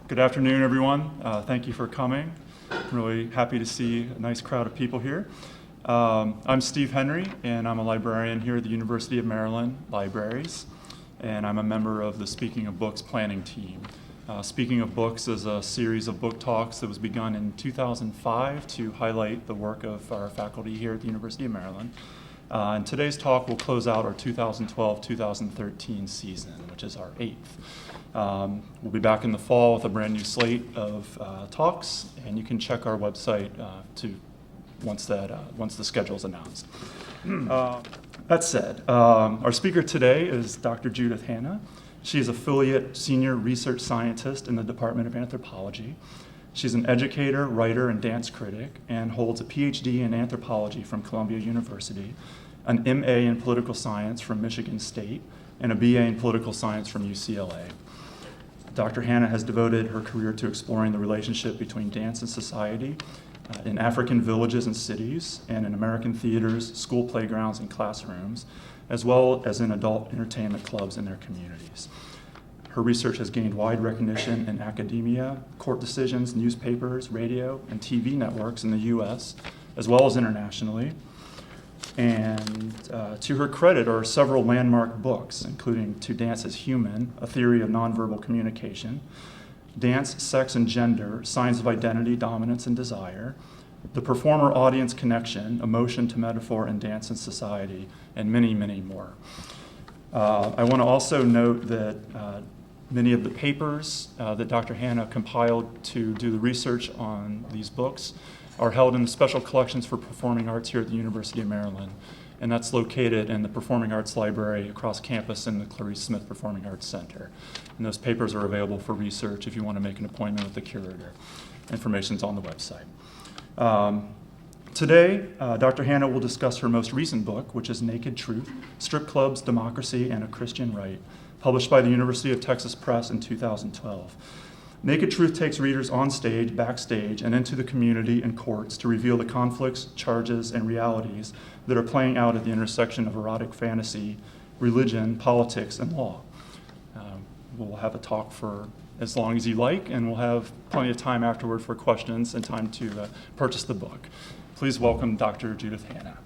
Good afternoon, everyone. Thank you for coming. I'm really happy to see a nice crowd of people here. I'm Steve Henry, and I'm a librarian here at the University of Maryland Libraries, and I'm a member of the Speaking of Books planning team. Speaking of Books is a series of book talks that was begun in 2005 to highlight the work of our faculty here at the University of Maryland. And today's talk will close out our 2012-2013 season, which is our 8th. We'll be back in the fall with a brand new slate of talks, and you can check our website once the schedule is announced. That said, our speaker today is Dr. Judith Hanna. She is Affiliate Senior Research Scientist in the Department of Anthropology. She's an educator, writer, and dance critic, and holds a PhD in anthropology from Columbia University, an MA in political science from Michigan State, and a BA in political science from UCLA. Dr. Hanna has devoted her career to exploring the relationship between dance and society in African villages and cities, and in American theaters, school playgrounds, and classrooms, as well as in adult entertainment clubs in their communities. Her research has gained wide recognition in academia, court decisions, newspapers, radio, and TV networks in the US, as well as internationally. And to her credit are several landmark books, including To Dance as Human, A Theory of Nonverbal Communication, Dance, Sex, and Gender, Signs of Identity, Dominance, and Desire, The Performer-Audience Connection, Emotion to Metaphor in Dance and Society, and many, many more. I want to also note that many of the papers that Dr. Hanna compiled to do the research on these books are held in the Special Collections for Performing Arts here at the University of Maryland, and that's located in the Performing Arts Library across campus in the Clarice Smith Performing Arts Center. And those papers are available for research if you want to make an appointment with the curator. Information's on the website. Today, Dr. Hanna will discuss her most recent book, which is Naked Truth, Strip Clubs, Democracy, and a Christian Right, published by the University of Texas Press in 2012. Naked Truth takes readers on stage, backstage, and into the community and courts to reveal the conflicts, charges, and realities that are playing out at the intersection of erotic fantasy, religion, politics, and law. We'll have a talk for as long as you like, and we'll have plenty of time afterward for questions and time to purchase the book. Please welcome Dr. Judith Hanna.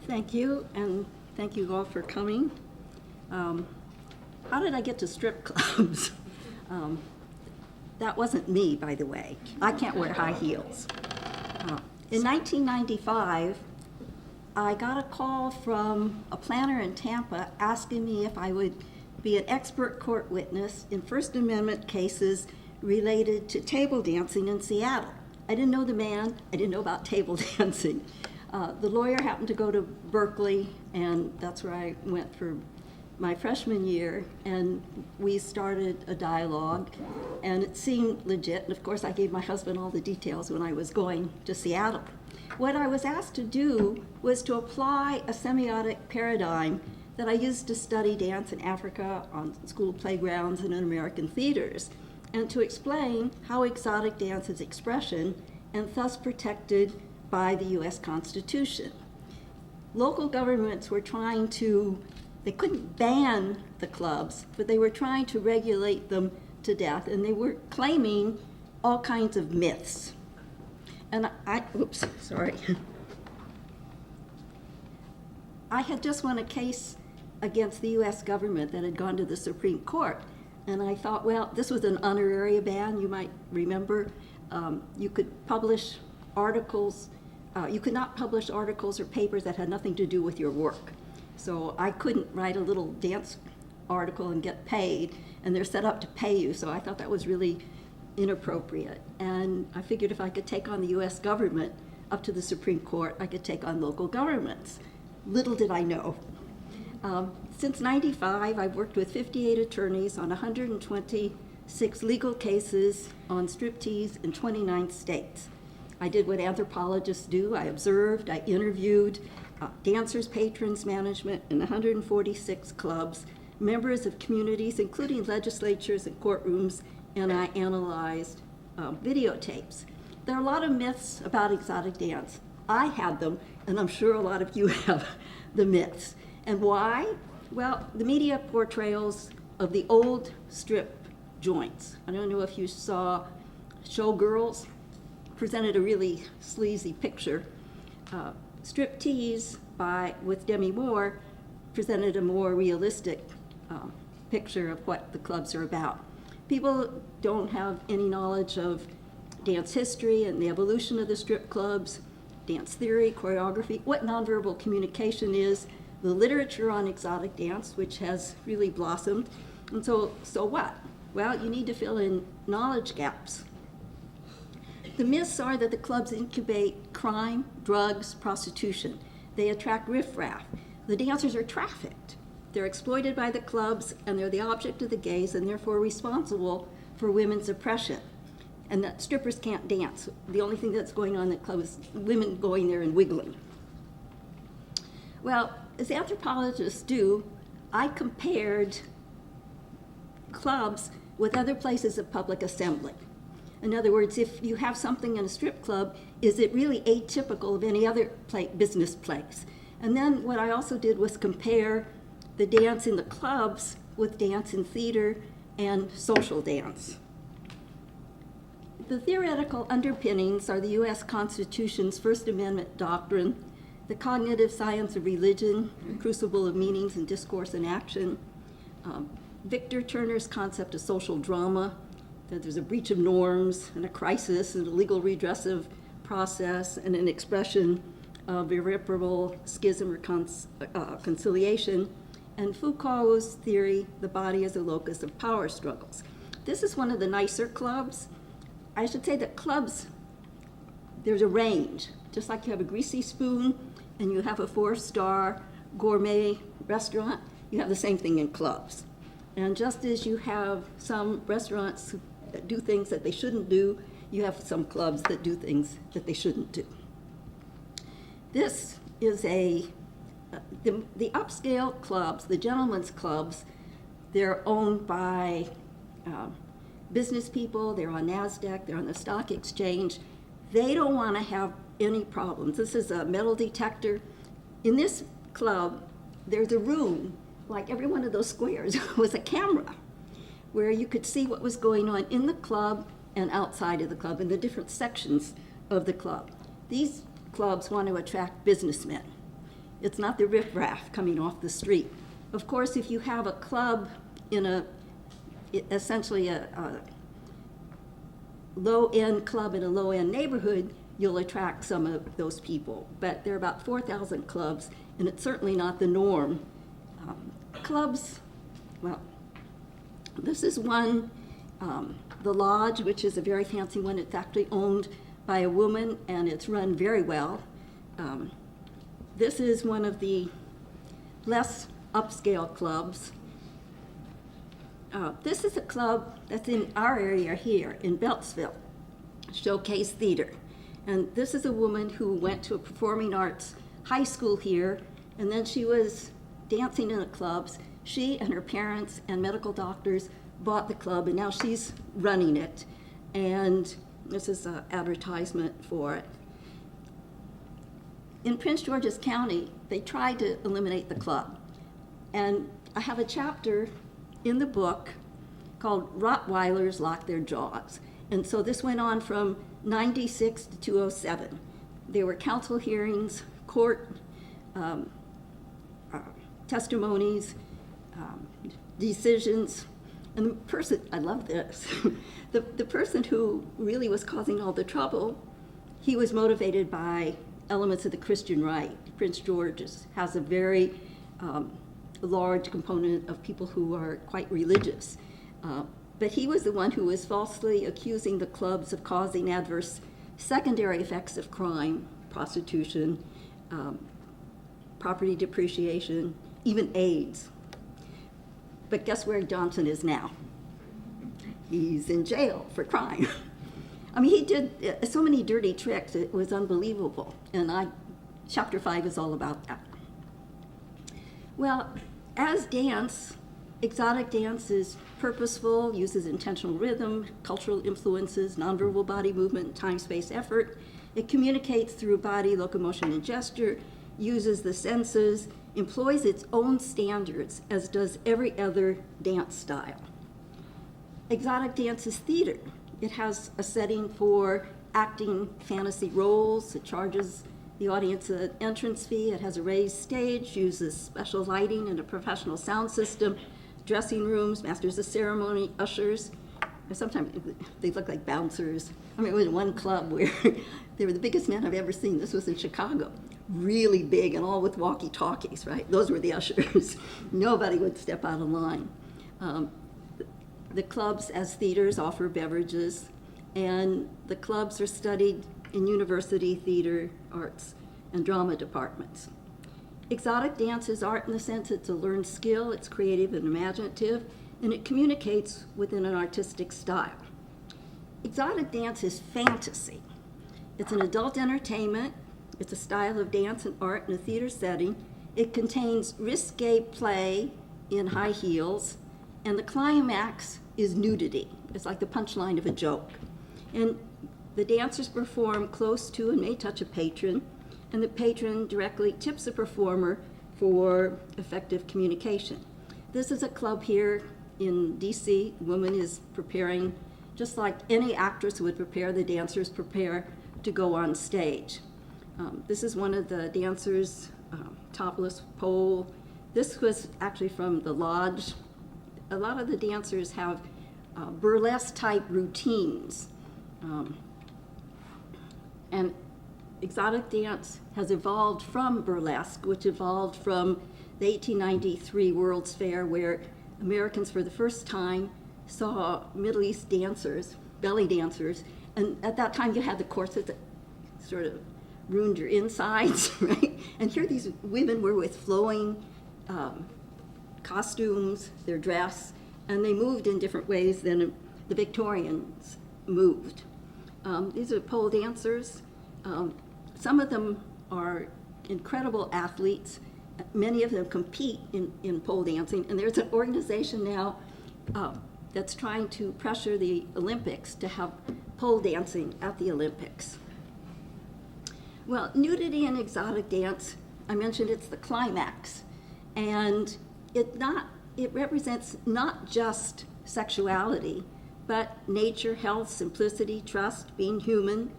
Thank you, and thank you all for coming. How did I get to strip clubs? That wasn't me, by the way. I can't wear high heels. In 1995, I got a call from a planner in Tampa asking me if I would be an expert court witness in First Amendment cases related to table dancing in Seattle. I didn't know the man, I didn't know about table dancing. The lawyer happened to go to Berkeley, and that's where I went for my freshman year, and we started a dialogue, and it seemed legit. And of course, I gave my husband all the details when I was going to Seattle. What I was asked to do was to apply a semiotic paradigm that I used to study dance in Africa on school playgrounds and in American theaters, and to explain how exotic dance is expression and thus protected by the US Constitution. Local governments were trying to, they couldn't ban the clubs, but they were trying to regulate them to death, and they were claiming all kinds of myths. And I had just won a case against the US government that had gone to the Supreme Court, and I thought, well, this was an honoraria ban, you might remember. You could publish articles. You could not publish articles or papers that had nothing to do with your work. So I couldn't write a little dance article and get paid, and they're set up to pay you, so I thought that was really inappropriate. And I figured if I could take on the US government up to the Supreme Court, I could take on local governments. Little did I know. Since '95, I've worked with 58 attorneys on 126 legal cases on striptease in 29 states. I did what anthropologists do. I observed, I interviewed dancers, patrons, management in 146 clubs, members of communities, including legislatures and courtrooms, and I analyzed videotapes. There are a lot of myths about exotic dance. I had them, and I'm sure a lot of you have the myths. And why? Well, the media portrayals of the old strip joints. I don't know if you saw Showgirls, presented a really sleazy picture. Striptease with Demi Moore presented a more realistic picture of what the clubs are about. People don't have any knowledge of dance history and the evolution of the strip clubs, dance theory, choreography, what nonverbal communication is, the literature on exotic dance, which has really blossomed. And so what? Well, you need to fill in knowledge gaps. The myths are that the clubs incubate crime, drugs, prostitution. They attract riffraff. The dancers are trafficked. They're exploited by the clubs, and they're the object of the gaze, and therefore responsible for women's oppression. And that strippers can't dance. The only thing that's going on in the club is women going there and wiggling. Well, as anthropologists do, I compared clubs with other places of public assembly. In other words, if you have something in a strip club, is it really atypical of any other business place? And then what I also did was compare the dance in the clubs with dance in theater and social dance. The theoretical underpinnings are the U.S. Constitution's First Amendment doctrine, the cognitive science of religion, the crucible of meanings and discourse and action, Victor Turner's concept of social drama, that there's a breach of norms and a crisis and a legal redressive process and an expression of irreparable schism or conciliation, and Foucault's theory, the body as a locus of power struggles. This is one of the nicer clubs. I should say that clubs, there's a range. Just like you have a greasy spoon and you have a 4-star gourmet restaurant, you have the same thing in clubs. And just as you have some restaurants that do things that they shouldn't do, you have some clubs that do things that they shouldn't do. This is the upscale clubs, the gentlemen's clubs, they're owned by business people, they're on NASDAQ, they're on the stock exchange. They don't want to have any problems. This is a metal detector. In this club, there's a room, like every one of those squares was a camera, where you could see what was going on in the club and outside of the club, in the different sections of the club. These clubs want to attract businessmen. It's not the riffraff coming off the street. Of course, if you have a club in essentially a low-end club in a low-end neighborhood, you'll attract some of those people. But there are about 4,000 clubs, and it's certainly not the norm. Clubs, well, this is one, the Lodge, which is a very fancy one. It's actually owned by a woman, and it's run very well. This is one of the less upscale clubs. This is a club that's in our area here in Beltsville, Showcase Theater. And this is a woman who went to a performing arts high school here, and then she was dancing in the clubs. She and her parents and medical doctors bought the club, and now she's running it. And this is an advertisement for it. In Prince George's County, they tried to eliminate the club. And I have a chapter in the book called Rottweilers Lock Their Jaws. And so this went on from 96 to 2007. There were council hearings, court testimonies, decisions. And the person, I love this, the person who really was causing all the trouble, he was motivated by elements of the Christian right. Prince George's has a very large component of people who are quite religious. But he was the one who was falsely accusing the clubs of causing adverse secondary effects of crime, prostitution, property depreciation, even AIDS. But guess where Johnson is now? He's in jail for crime. I mean, he did so many dirty tricks, it was unbelievable. And chapter 5 is all about that. Well, as dance, exotic dance is purposeful, uses intentional rhythm, cultural influences, nonverbal body movement, time-space effort. It communicates through body, locomotion, and gesture, uses the senses, employs its own standards, as does every other dance style. Exotic dance is theater. It has a setting for acting fantasy roles. It charges the audience an entrance fee. It has a raised stage, uses special lighting and a professional sound system, dressing rooms, masters of ceremony, ushers. And sometimes they look like bouncers. I mean, it was one club where they were the biggest men I've ever seen. This was in Chicago. Really big and all with walkie-talkies, right? Those were the ushers. Nobody would step out of line. The clubs as theaters offer beverages, and the clubs are studied in university theater, arts, and drama departments. Exotic dance is art in the sense it's a learned skill, it's creative and imaginative, and it communicates within an artistic style. Exotic dance is fantasy. It's an adult entertainment. It's a style of dance and art in a theater setting. It contains risque play in high heels, and the climax is nudity. It's like the punchline of a joke. And the dancers perform close to and may touch a patron, and the patron directly tips the performer for effective communication. This is a club here in DC. The woman is preparing, just like any actress would prepare, the dancers prepare to go on stage. This is one of the dancers, topless pole. This was actually from the lodge. A lot of the dancers have burlesque type routines. And exotic dance has evolved from burlesque, which evolved from the 1893 World's Fair, where Americans for the first time saw Middle East dancers, belly dancers, and at that time you had the corsets that sort of ruined your insides, right? And here these women were with flowing costumes, their dress, and they moved in different ways than the Victorians moved. These are pole dancers. Some of them are incredible athletes. Many of them compete in pole dancing, and there's an organization now that's trying to pressure the Olympics to have pole dancing at the Olympics. Well, nudity in exotic dance, I mentioned it's the climax, and it represents not just sexuality, but nature, health, simplicity, trust, being human.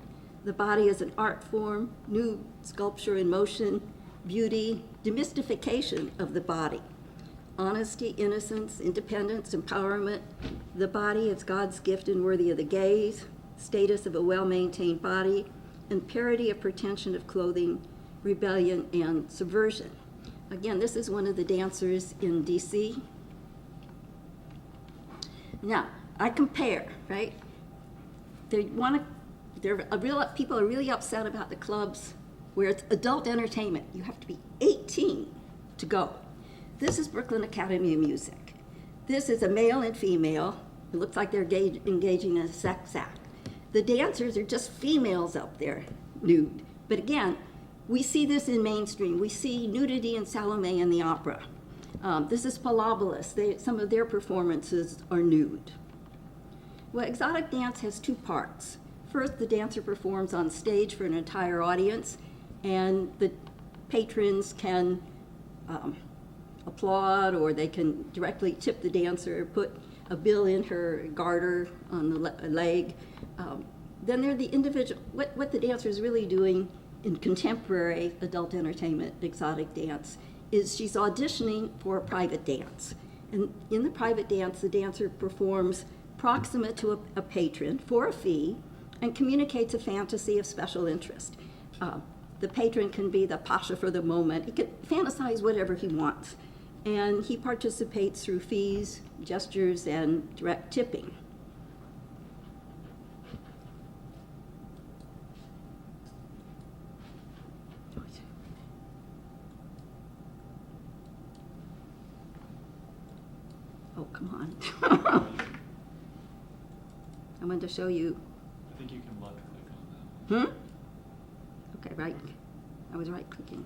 The body as an art form, nude sculpture in motion, beauty, demystification of the body, honesty, innocence, independence, empowerment. The body is God's gift and worthy of the gaze, status of a well-maintained body, and parody of pretension of clothing, rebellion, and subversion. Again, this is one of the dancers in DC. Now, I compare, right? People are really upset about the clubs where it's adult entertainment. You have to be 18 to go. This is Brooklyn Academy of Music. This is a male and female. It looks like they're engaging in a sex act. The dancers are just females up there, nude. But again, we see this in mainstream. We see nudity in Salome and the opera. This is Palobolis. Some of their performances are nude. Well, exotic dance has two parts. First, the dancer performs on stage for an entire audience, and the patrons can applaud, or they can directly tip the dancer, put a bill in her garter on the leg. Then they're the individual, what the dancer is really doing in contemporary adult entertainment, exotic dance, is she's auditioning for a private dance. And in the private dance, the dancer performs proximate to a patron for a fee and communicates a fantasy of special interest. The patron can be the pasha for the moment. He can fantasize whatever he wants. And he participates through fees, gestures, and direct tipping. Oh, come on. I wanted to show you. I think you can left click on that. Okay, right. I was right clicking.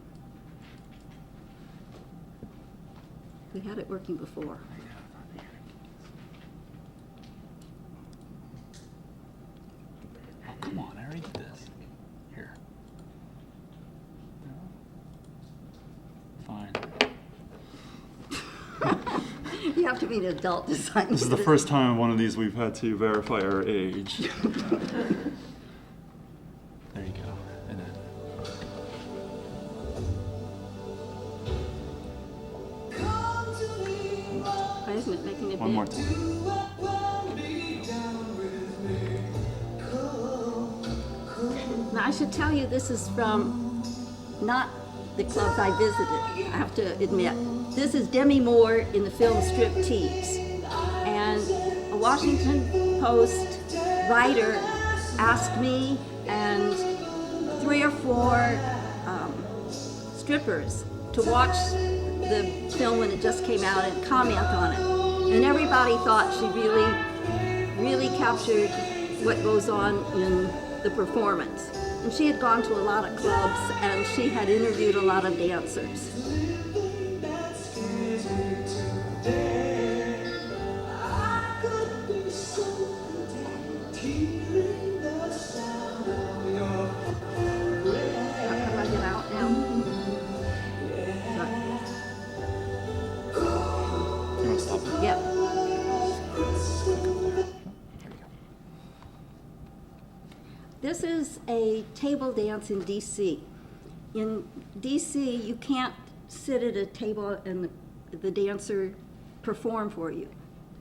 We had it working before. Oh, come on, I already did this. Here. You have to be an adult to sign This is the first time on one of these we've had to verify our age. There you go. And then. Why isn't it making it One big? more time. Now, I should tell you, this is from not the clubs I visited, I have to admit. This is Demi Moore in the film Striptease. And a Washington Post writer asked me and 3 or 4 strippers to watch the film when it just came out and comment on it. And everybody thought she really captured what goes on in the performance. And she had gone to a lot of clubs and she had interviewed a lot of dancers. How do I get out now? You want to stop it? Yep. This is a table dance in DC. In DC, you can't sit at a table and the dancer perform for you.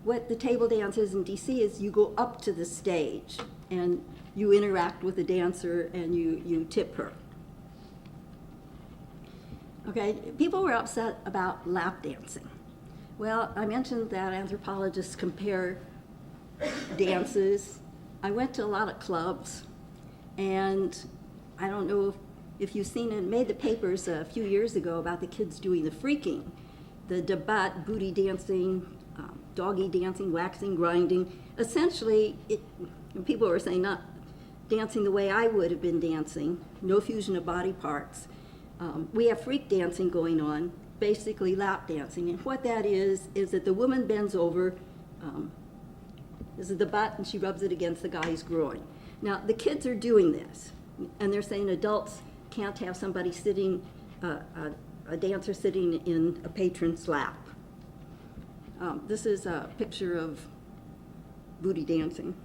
What the table dance is in DC is you go up to the stage and you interact with the dancer and you tip her. Okay, people were upset about lap dancing. Well, I mentioned that anthropologists compare dances. I went to a lot of clubs, and I don't know if you've seen it, made the papers a few years ago about the kids doing the freaking, the debut, booty dancing, doggy dancing, waxing, grinding. Essentially, people were saying not dancing the way I would have been dancing, no fusion of body parts. We have freak dancing going on, basically lap dancing. And what that is that the woman bends over, this is the butt, and she rubs it against the guy's groin. Now, the kids are doing this, and they're saying adults can't have somebody sitting, a dancer sitting in a patron's lap. This is a picture of booty dancing.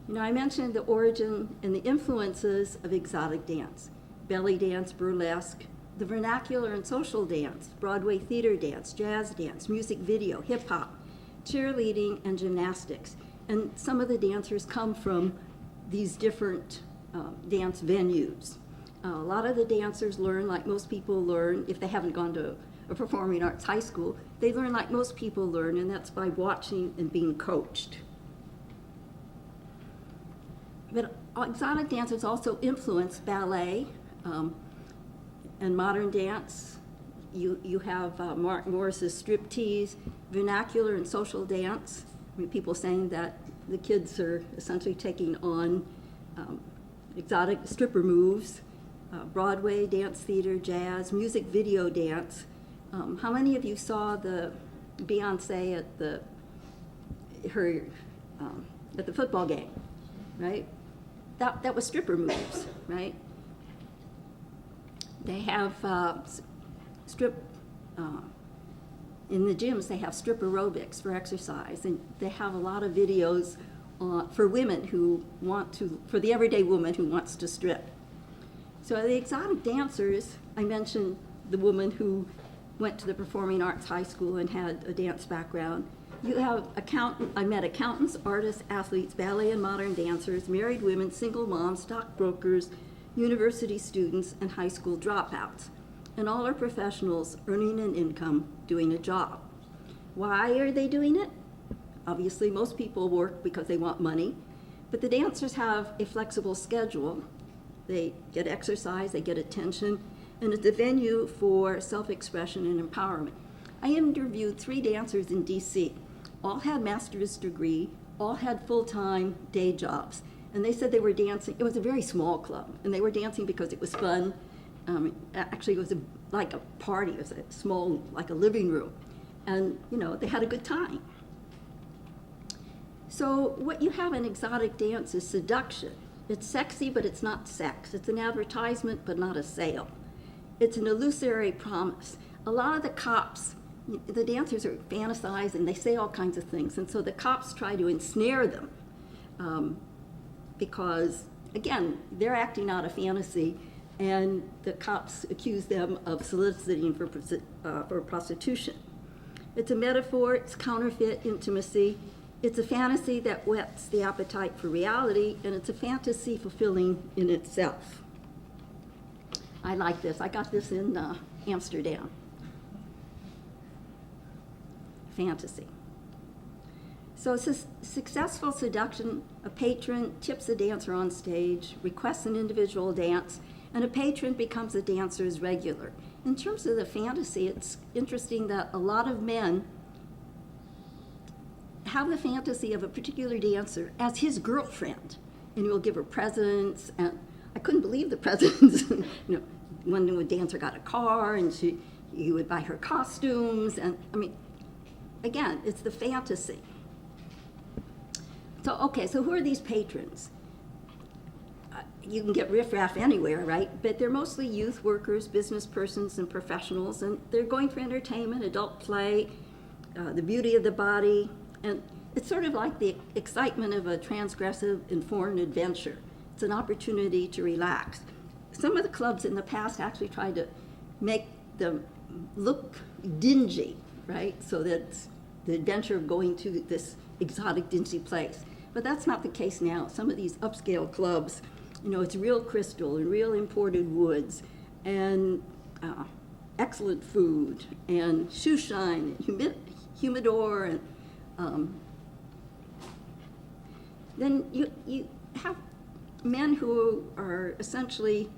You know, I mentioned the origin and the influences of exotic dance, belly dance, burlesque, the vernacular and social dance, Broadway theater dance, jazz dance, music video, hip hop, cheerleading, and gymnastics. And some of the dancers come from these different dance venues. A lot of the dancers learn like most people learn if they haven't gone to a performing arts high school. They learn like most people learn, and that's by watching and being coached. But exotic dancers also influence ballet and modern dance. You have Mark Morris's Striptease, vernacular and social dance. I mean, people saying that the kids are essentially taking on exotic stripper moves, Broadway, dance theater, jazz, music video dance. How many of you saw the Beyonce at the football game, right? That was stripper moves, right? They have in the gyms, they have strip aerobics for exercise, and they have a lot of videos for women who want to, for the everyday woman who wants to strip. So the exotic dancers, I mentioned the woman who went to the Performing Arts High School and had a dance background. You have I met accountants, artists, athletes, ballet and modern dancers, married women, single moms, stockbrokers, university students, and high school dropouts. And all are professionals earning an income, doing a job. Why are they doing it? Obviously, most people work because they want money, but the dancers have a flexible schedule. They get exercise, they get attention, and it's a venue for self-expression and empowerment. I interviewed 3 dancers in DC. All had master's degree, all had full-time day jobs. And they said they were dancing, it was a very small club, and they were dancing because it was fun. Actually, it was like a party, it was a small, like a living room. And, you know, they had a good time. So what you have in exotic dance is seduction. It's sexy, but it's not sex. It's an advertisement, but not a sale. It's an illusory promise. a lot of the cops, the dancers are fantasize and they say all kinds of things, and so the cops try to ensnare them because, again, they're acting out a fantasy, and the cops accuse them of soliciting for prostitution. It's a metaphor, it's counterfeit intimacy, it's a fantasy that whets the appetite for reality, and it's a fantasy fulfilling in itself. I like this. I got this in Amsterdam. Fantasy. So successful seduction, a patron tips a dancer on stage, requests an individual dance, and a patron becomes a dancer's regular. In terms of the fantasy, it's interesting that a lot of men have the fantasy of a particular dancer as his girlfriend, and he will give her presents, and I couldn't believe the presents. One dancer got a car, and he would buy her costumes, and I mean, again, it's the fantasy. So who are these patrons? You can get riffraff anywhere, right? But they're mostly youth workers, business persons, and professionals, and they're going for entertainment, adult play, the beauty of the body, and it's sort of like the excitement of a transgressive and foreign adventure. It's an opportunity to relax. Some of the clubs in the past actually tried to make them look dingy, right? So that the adventure of going to this exotic, dingy place. But that's not the case now. Some of these upscale clubs, it's real crystal and real imported woods and excellent food and shoe shine and humidor. And then you have men who are essentially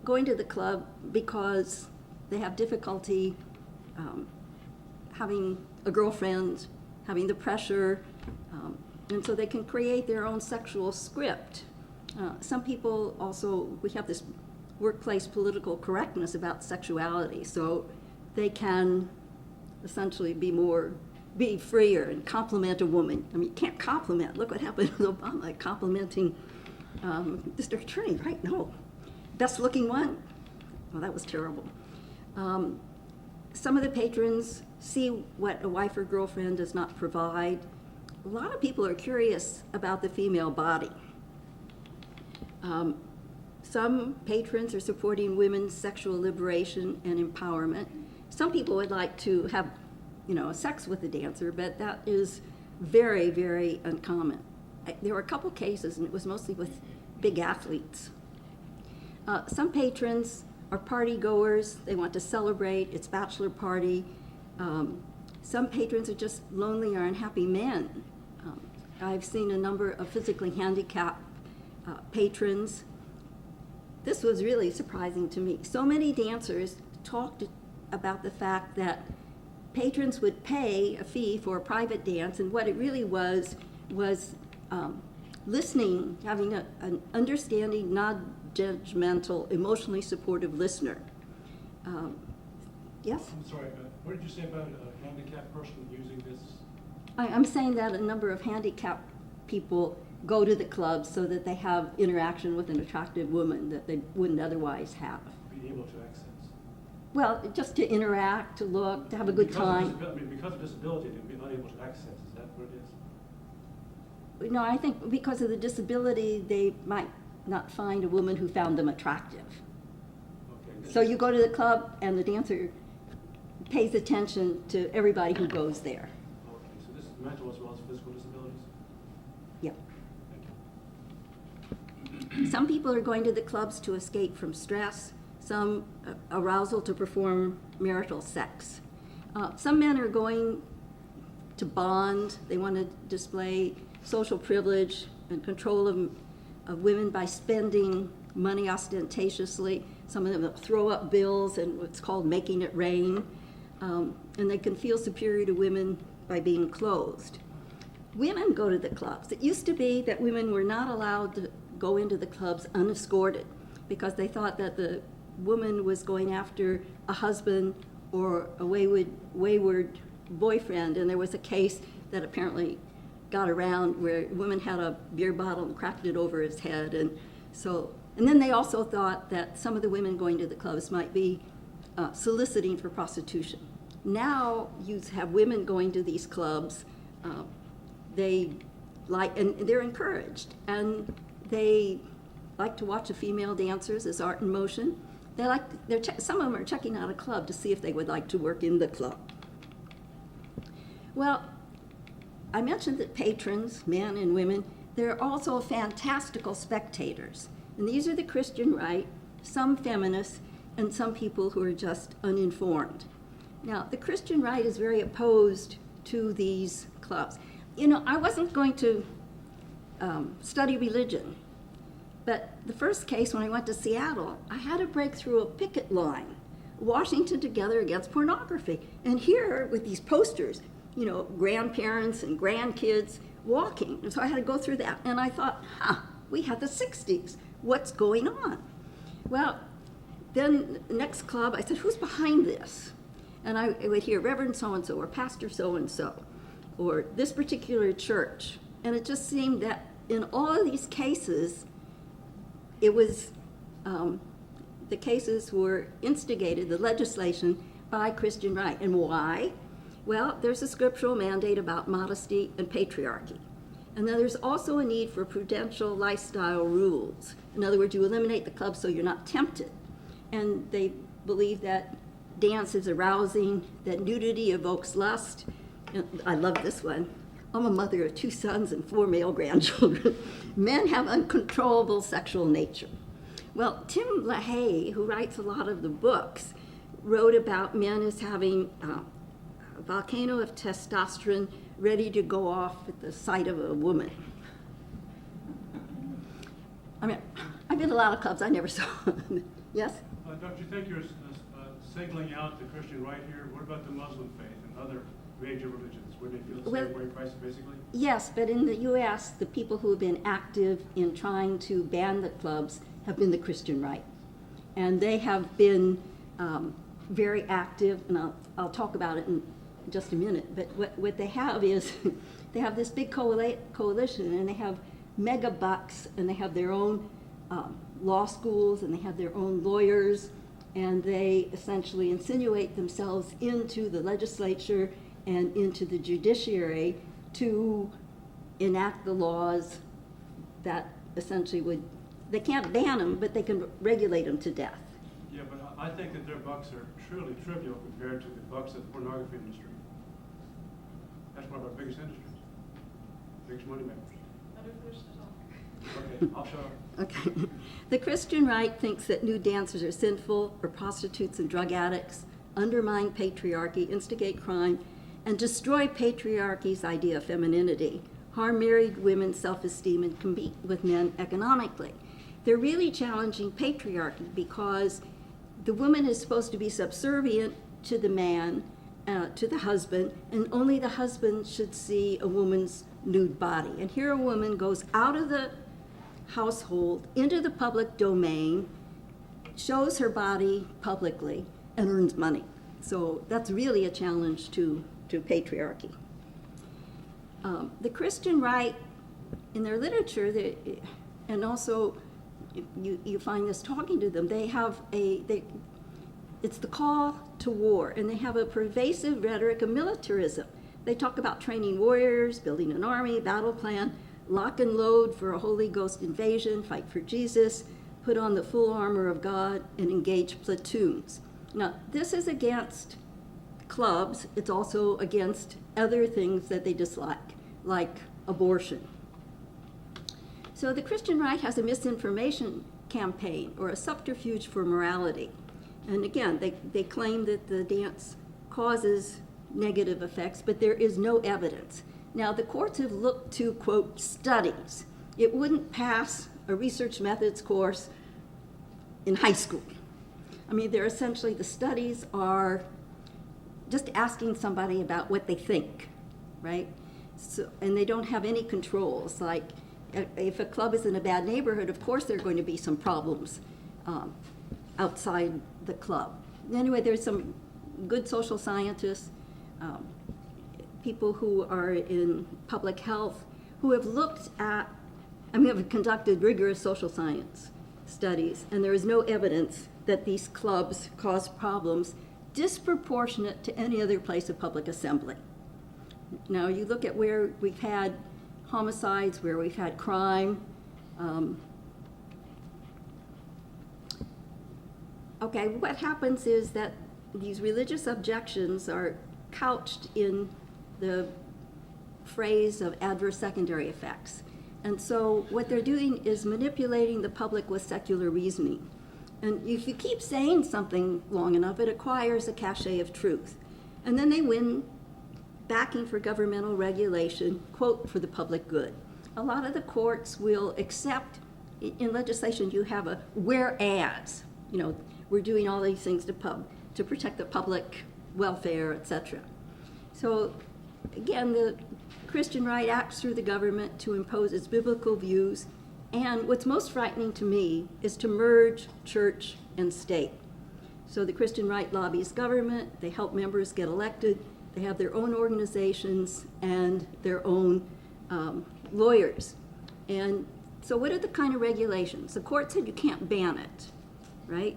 going to the club because they have difficulty having a girlfriend, having the pressure, and so they can create their own sexual script. Some people also, we have this workplace political correctness about sexuality, so they can essentially be freer and compliment a woman. I mean, you can't compliment. Look what happened with Obama, complimenting Mr. Attorney, right? No. Best looking one? Well, that was terrible. Some of the patrons see what a wife or girlfriend does not provide. A lot of people are curious about the female body. Some patrons are supporting women's sexual liberation and empowerment. Some people would like to have, sex with a dancer, but that is very, very uncommon. There were a couple cases, and it was mostly with big athletes. Some patrons are party goers. They want to celebrate. It's bachelor party. Some patrons are just lonely or unhappy men. I've seen a number of physically handicapped patrons. This was really surprising to me. So many dancers talked about the fact that patrons would pay a fee for a private dance, and what it really was listening, having an understanding, non-judgmental, emotionally supportive listener. Yes? I'm sorry, what did you say about a handicapped person using this? I'm saying that a number of handicapped people go to the club so that they have interaction with an attractive woman that they wouldn't otherwise have. Be able to access? Well, just to interact, to look, to have a good time. Because of disability, they'd be unable to access. Is that what it is? No, I think because of the disability, they might not find a woman who found them attractive. Okay. So you go to the club and the dancer pays attention to everybody who goes there. Okay, so this is mental as well as physical disabilities? Yeah. Thank you. Some people are going to the clubs to escape from stress, some arousal to perform marital sex. Some men are going to bond. They want to display social privilege and control of women by spending money ostentatiously. Some of them will throw up bills and what's called making it rain. And they can feel superior to women by being clothed. Women go to the clubs. It used to be that women were not allowed to go into the clubs unescorted because they thought that the woman was going after a husband or a wayward boyfriend. And there was a case that apparently got around where a woman had a beer bottle and cracked it over his head. And then they also thought that some of the women going to the clubs might be soliciting for prostitution. Now you have women going to these clubs. They like, and they're encouraged, and they like to watch the female dancers as art in motion. They like, some of them are checking out a club to see if they would like to work in the club. Well, I mentioned that patrons, men and women, they're also fantastical spectators. And these are the Christian right, some feminists, and some people who are just uninformed. Now, the Christian right is very opposed to these clubs. You know, I wasn't going to study religion, but the first case when I went to Seattle, I had to break through a picket line, Washington Together Against Pornography. And here, with these posters, you know, grandparents and grandkids walking. And so I had to go through that. And I thought, we had the 60s. What's going on? Well, then the next club, I said, who's behind this? And I would hear Reverend so-and-so or Pastor so-and-so or this particular church. And it just seemed that in all of these cases, it was, the cases were instigated, the legislation, by Christian right. And why? Well, there's a scriptural mandate about modesty and patriarchy. And then there's also a need for prudential lifestyle rules. In other words, you eliminate the club so you're not tempted. And they believe that dance is arousing, that nudity evokes lust. And I love this one. I'm a mother of 2 sons and 4 male grandchildren. Men have uncontrollable sexual nature. Well, Tim LaHaye, who writes a lot of the books, wrote about men as having a volcano of testosterone ready to go off at the sight of a woman. I mean, I've been to a lot of clubs, I never saw them. Yes? Don't you think you're singling out the Christian right here? What about the Muslim faith and other major religions? Would they feel the same way, basically? Yes, but in the U.S., the people who have been active in trying to ban the clubs have been the Christian right. And they have been very active, and I'll talk about it in just a minute, but what they have is, they have this big coalition, and they have mega bucks, and they have their own law schools, and they have their own lawyers, and they essentially insinuate themselves into the legislature and into the judiciary to enact the laws that essentially would, they can't ban them, but they can regulate them to death. Yeah, but I think that their bucks are truly trivial compared to the bucks of the pornography industry. That's one of our biggest industries, biggest money makers. Okay, I'll shut up. Okay. The Christian right thinks that nude dancers are sinful, or prostitutes and drug addicts, undermine patriarchy, instigate crime, and destroy patriarchy's idea of femininity, harm married women's self-esteem, and compete with men economically. They're really challenging patriarchy because the woman is supposed to be subservient to the man, to the husband, and only the husband should see a woman's nude body. And here a woman goes out of the household into the public domain, shows her body publicly, and earns money. So that's really a challenge to patriarchy. The Christian right, in their literature, and also you find this talking to them, they have it's the call to war, and they have a pervasive rhetoric of militarism. They talk about training warriors, building an army, battle plan, lock and load for a Holy Ghost invasion, fight for Jesus, put on the full armor of God, and engage platoons. Now, this is against clubs. It's also against other things that they dislike, like abortion. So the Christian right has a misinformation campaign or a subterfuge for morality. And again, they claim that the dance causes negative effects, but there is no evidence. Now, the courts have looked to, quote, studies. It wouldn't pass a research methods course in high school. I mean, they're essentially, the studies are just asking somebody about what they think, right? So, and they don't have any controls. Like, if a club is in a bad neighborhood, of course there are going to be some problems outside the club. Anyway, there's some good social scientists, people who are in public health, who have looked at, have conducted rigorous social science studies, and there is no evidence that these clubs cause problems disproportionate to any other place of public assembly. Now, you look at where we've had homicides, where we've had crime. Okay, what happens is that these religious objections are couched in the phrase of adverse secondary effects. And so what they're doing is manipulating the public with secular reasoning. And if you keep saying something long enough, it acquires a cachet of truth. And then they win backing for governmental regulation, quote, for the public good. A lot of the courts will accept, in legislation you have a whereas, we're doing all these things to protect the public welfare, etc. So again, the Christian right acts through the government to impose its biblical views, and what's most frightening to me is to merge church and state. So the Christian right lobbies government, they help members get elected, they have their own organizations and their own lawyers. And so what are the kind of regulations? The court said you can't ban it, right?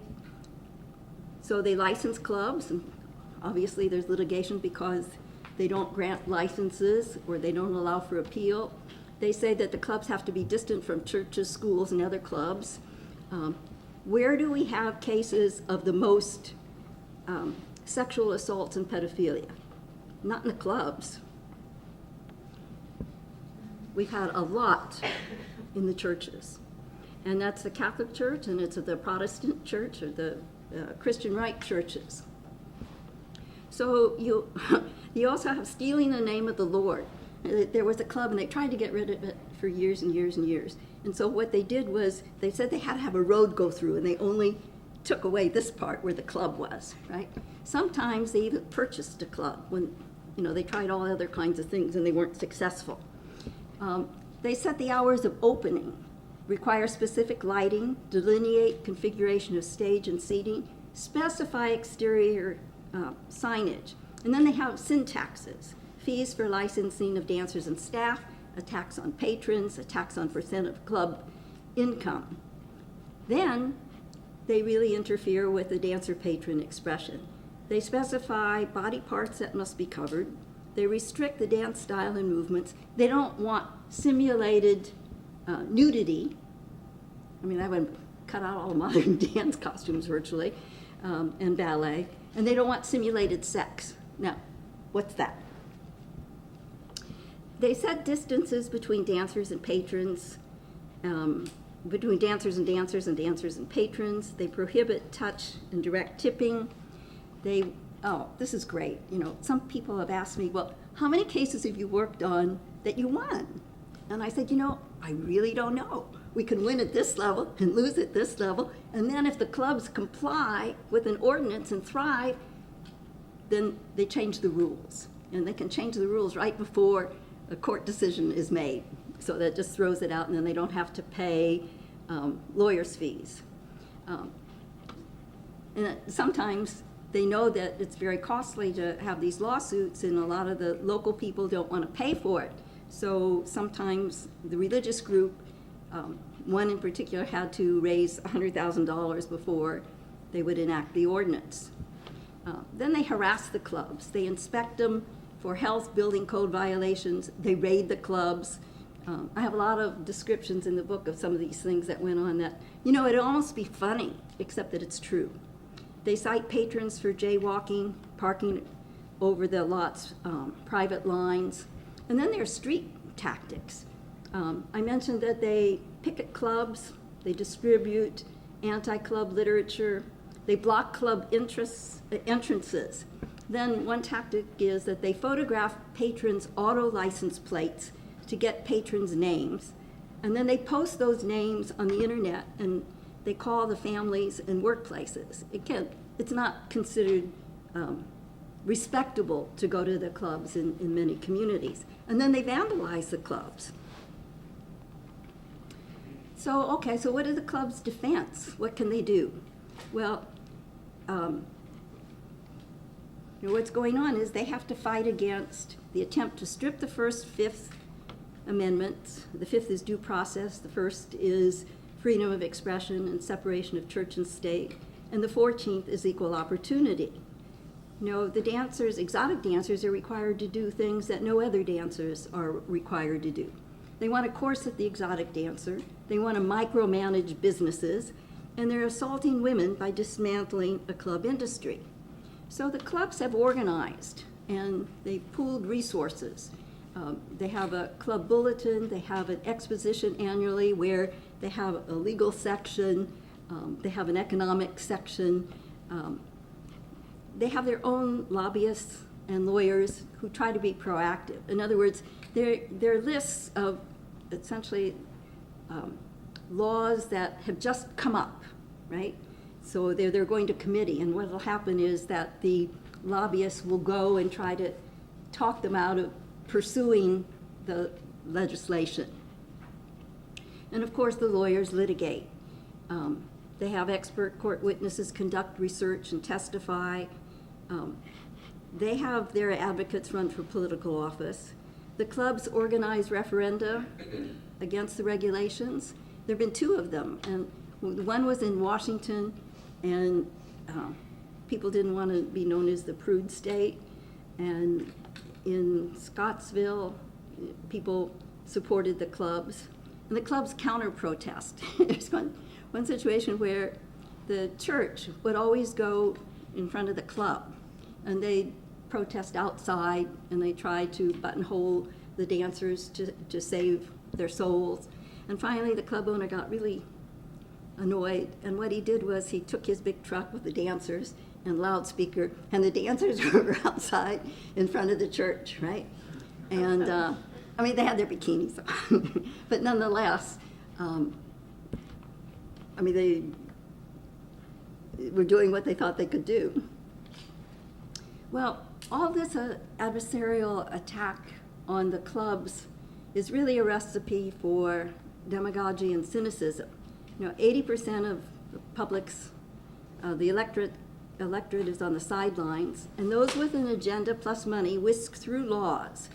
So they license clubs, and obviously there's litigation because they don't grant licenses or they don't allow for appeal. They say that the clubs have to be distant from churches, schools, and other clubs. Where do we have cases of the most sexual assaults and pedophilia? Not in the clubs. We've had a lot in the churches. And that's the Catholic Church, and it's the Protestant Church, or the Christian right churches. So you also have stealing the name of the Lord. There was a club, and they tried to get rid of it for years and years and years. And so what they did was they said they had to have a road go through, and they only took away this part where the club was, right? Sometimes they even purchased a club when they tried all other kinds of things and they weren't successful. They set the hours of opening, require specific lighting, delineate configuration of stage and seating, specify exterior signage. And then they have sin taxes, fees for licensing of dancers and staff, a tax on patrons, a tax on percent of club income. Then they really interfere with the dancer-patron expression. They specify body parts that must be covered. They restrict the dance style and movements. They don't want simulated nudity. I mean, that would cut out all modern dance costumes virtually, and ballet. And they don't want simulated sex. Now, what's that? They set distances between dancers and patrons, between dancers and dancers and dancers and patrons. They prohibit touch and direct tipping. This is great. Some people have asked me, well, how many cases have you worked on that you won? And I said, I really don't know. We can win at this level and lose at this level. And then if the clubs comply with an ordinance and thrive, then they change the rules. And they can change the rules right before a court decision is made. So that just throws it out, and then they don't have to pay lawyers' fees. And sometimes they know that it's very costly to have these lawsuits, and a lot of the local people don't want to pay for it. So sometimes the religious group, one in particular, had to raise $100,000 before they would enact the ordinance. Then they harass the clubs. They inspect them for health, building code violations. They raid the clubs. I have a lot of descriptions in the book of some of these things that went on that, it'd almost be funny, except that it's true. They cite patrons for jaywalking, parking over the lot's private lines. And then there's street tactics. I mentioned that they picket clubs, they distribute anti-club literature, they block club entrances. Then one tactic is that they photograph patrons' auto license plates to get patrons' names. And then they post those names on the internet, and they call the families and workplaces. Again, it's not considered respectable to go to the clubs in many communities. And then they vandalize the clubs. So what are the club's defense? What can they do? Well, what's going on is they have to fight against the attempt to strip the first, Fifth Amendments. The fifth is due process. The first is freedom of expression and separation of church and state. and the 14th is equal opportunity. You know, the dancers, exotic dancers, are required to do things that no other dancers are required to do. They want to corset the exotic dancer, they want to micromanage businesses, and they're assaulting women by dismantling a club industry. So the clubs have organized, and they've pooled resources. They have a club bulletin, they have an exposition annually where they have a legal section, they have an economic section. They have their own lobbyists and lawyers who try to be proactive. In other words, they're lists of essentially laws that have just come up, right? So they're going to committee, and what will happen is that the lobbyists will go and try to talk them out of pursuing the legislation. And of course, the lawyers litigate. They have expert court witnesses conduct research and testify. They have their advocates run for political office. The clubs organize referenda against the regulations. There have been 2 of them, and one was in Washington, and people didn't want to be known as the prude state. And in Scottsville, people supported the clubs, and the clubs counter-protest. There's one situation where the church would always go in front of the club, and they protest outside, and they try to buttonhole the dancers to save their souls. And finally, the club owner got really annoyed, and what he did was he took his big truck with the dancers and loudspeaker, and the dancers were outside in front of the church, right? And I mean, they had their bikinis on, but nonetheless, I mean, they were doing what they thought they could do. Well, all this adversarial attack on the clubs is really a recipe for demagogy and cynicism. You know, 80% of the public's, the electorate is on the sidelines, and those with an agenda plus money whisk through laws.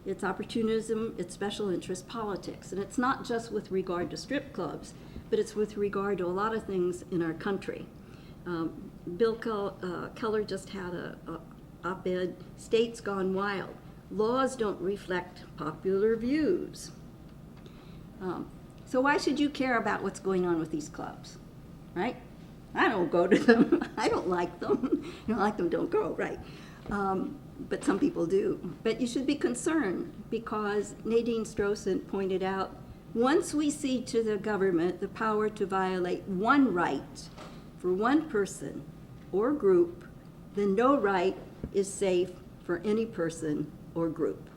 It's opportunism, it's special interest politics, and it's not just with regard to strip clubs, but it's with regard to a lot of things in our country. Bill Keller just had a op-ed, "States Gone Wild. Laws don't reflect popular views." So why should you care about what's going on with these clubs, right? I don't go to them. I don't like them. You don't like them, don't go, right? But some people do. But you should be concerned because Nadine Strossen pointed out, once we cede to the government the power to violate one right for one person or group, then no right is safe for any person or group.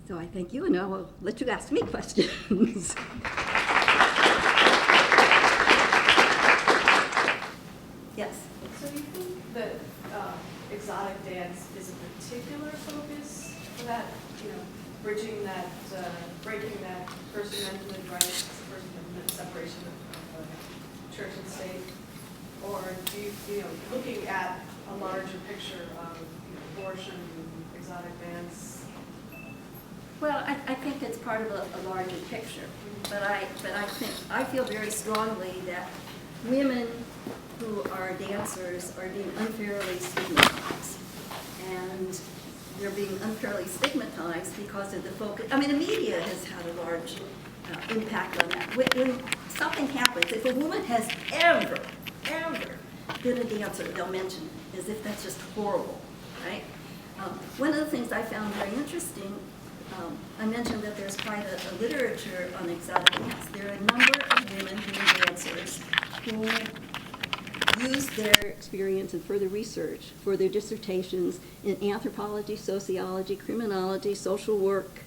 So I thank you, and I will let you ask me questions. Yes. So do you think that exotic dance is a particular focus for that, you know, bridging that, breaking that First Amendment rights, First Amendment separation of church and state? Or do you know, looking at a larger picture of abortion, exotic dance? Well, I think it's part of a larger picture, but I feel very strongly that women who are dancers are being unfairly stigmatized, and they're being unfairly stigmatized because of the focus. I mean, the media has had a large impact on that. When something happens, if a woman has ever been a dancer, they'll mention it as if that's just horrible, right? One of the things I found very interesting, I mentioned that there's quite a literature on exotic dance. There are a number of women who are dancers who use their experience and further research for their dissertations in anthropology, sociology, criminology, social work.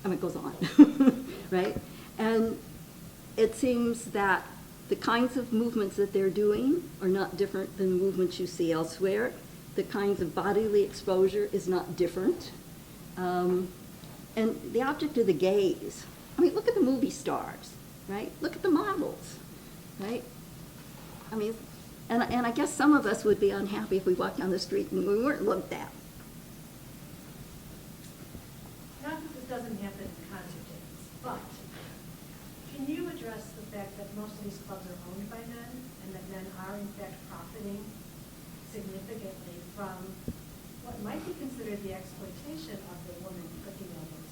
I mean, it goes on, right? And it seems that the kinds of movements that they're doing are not different than the movements you see elsewhere. The kinds of bodily exposure is not different. And the object of the gaze, I mean, look at the movie stars, right? Look at the models, right? I mean, and I guess some of us would be unhappy if we walked down the street and we weren't looked at. Not that this doesn't happen in concert dance, but can you address the fact that most of these clubs are owned by men, and that men are in fact profiting significantly from what might be considered the exploitation of the woman cooking ovens.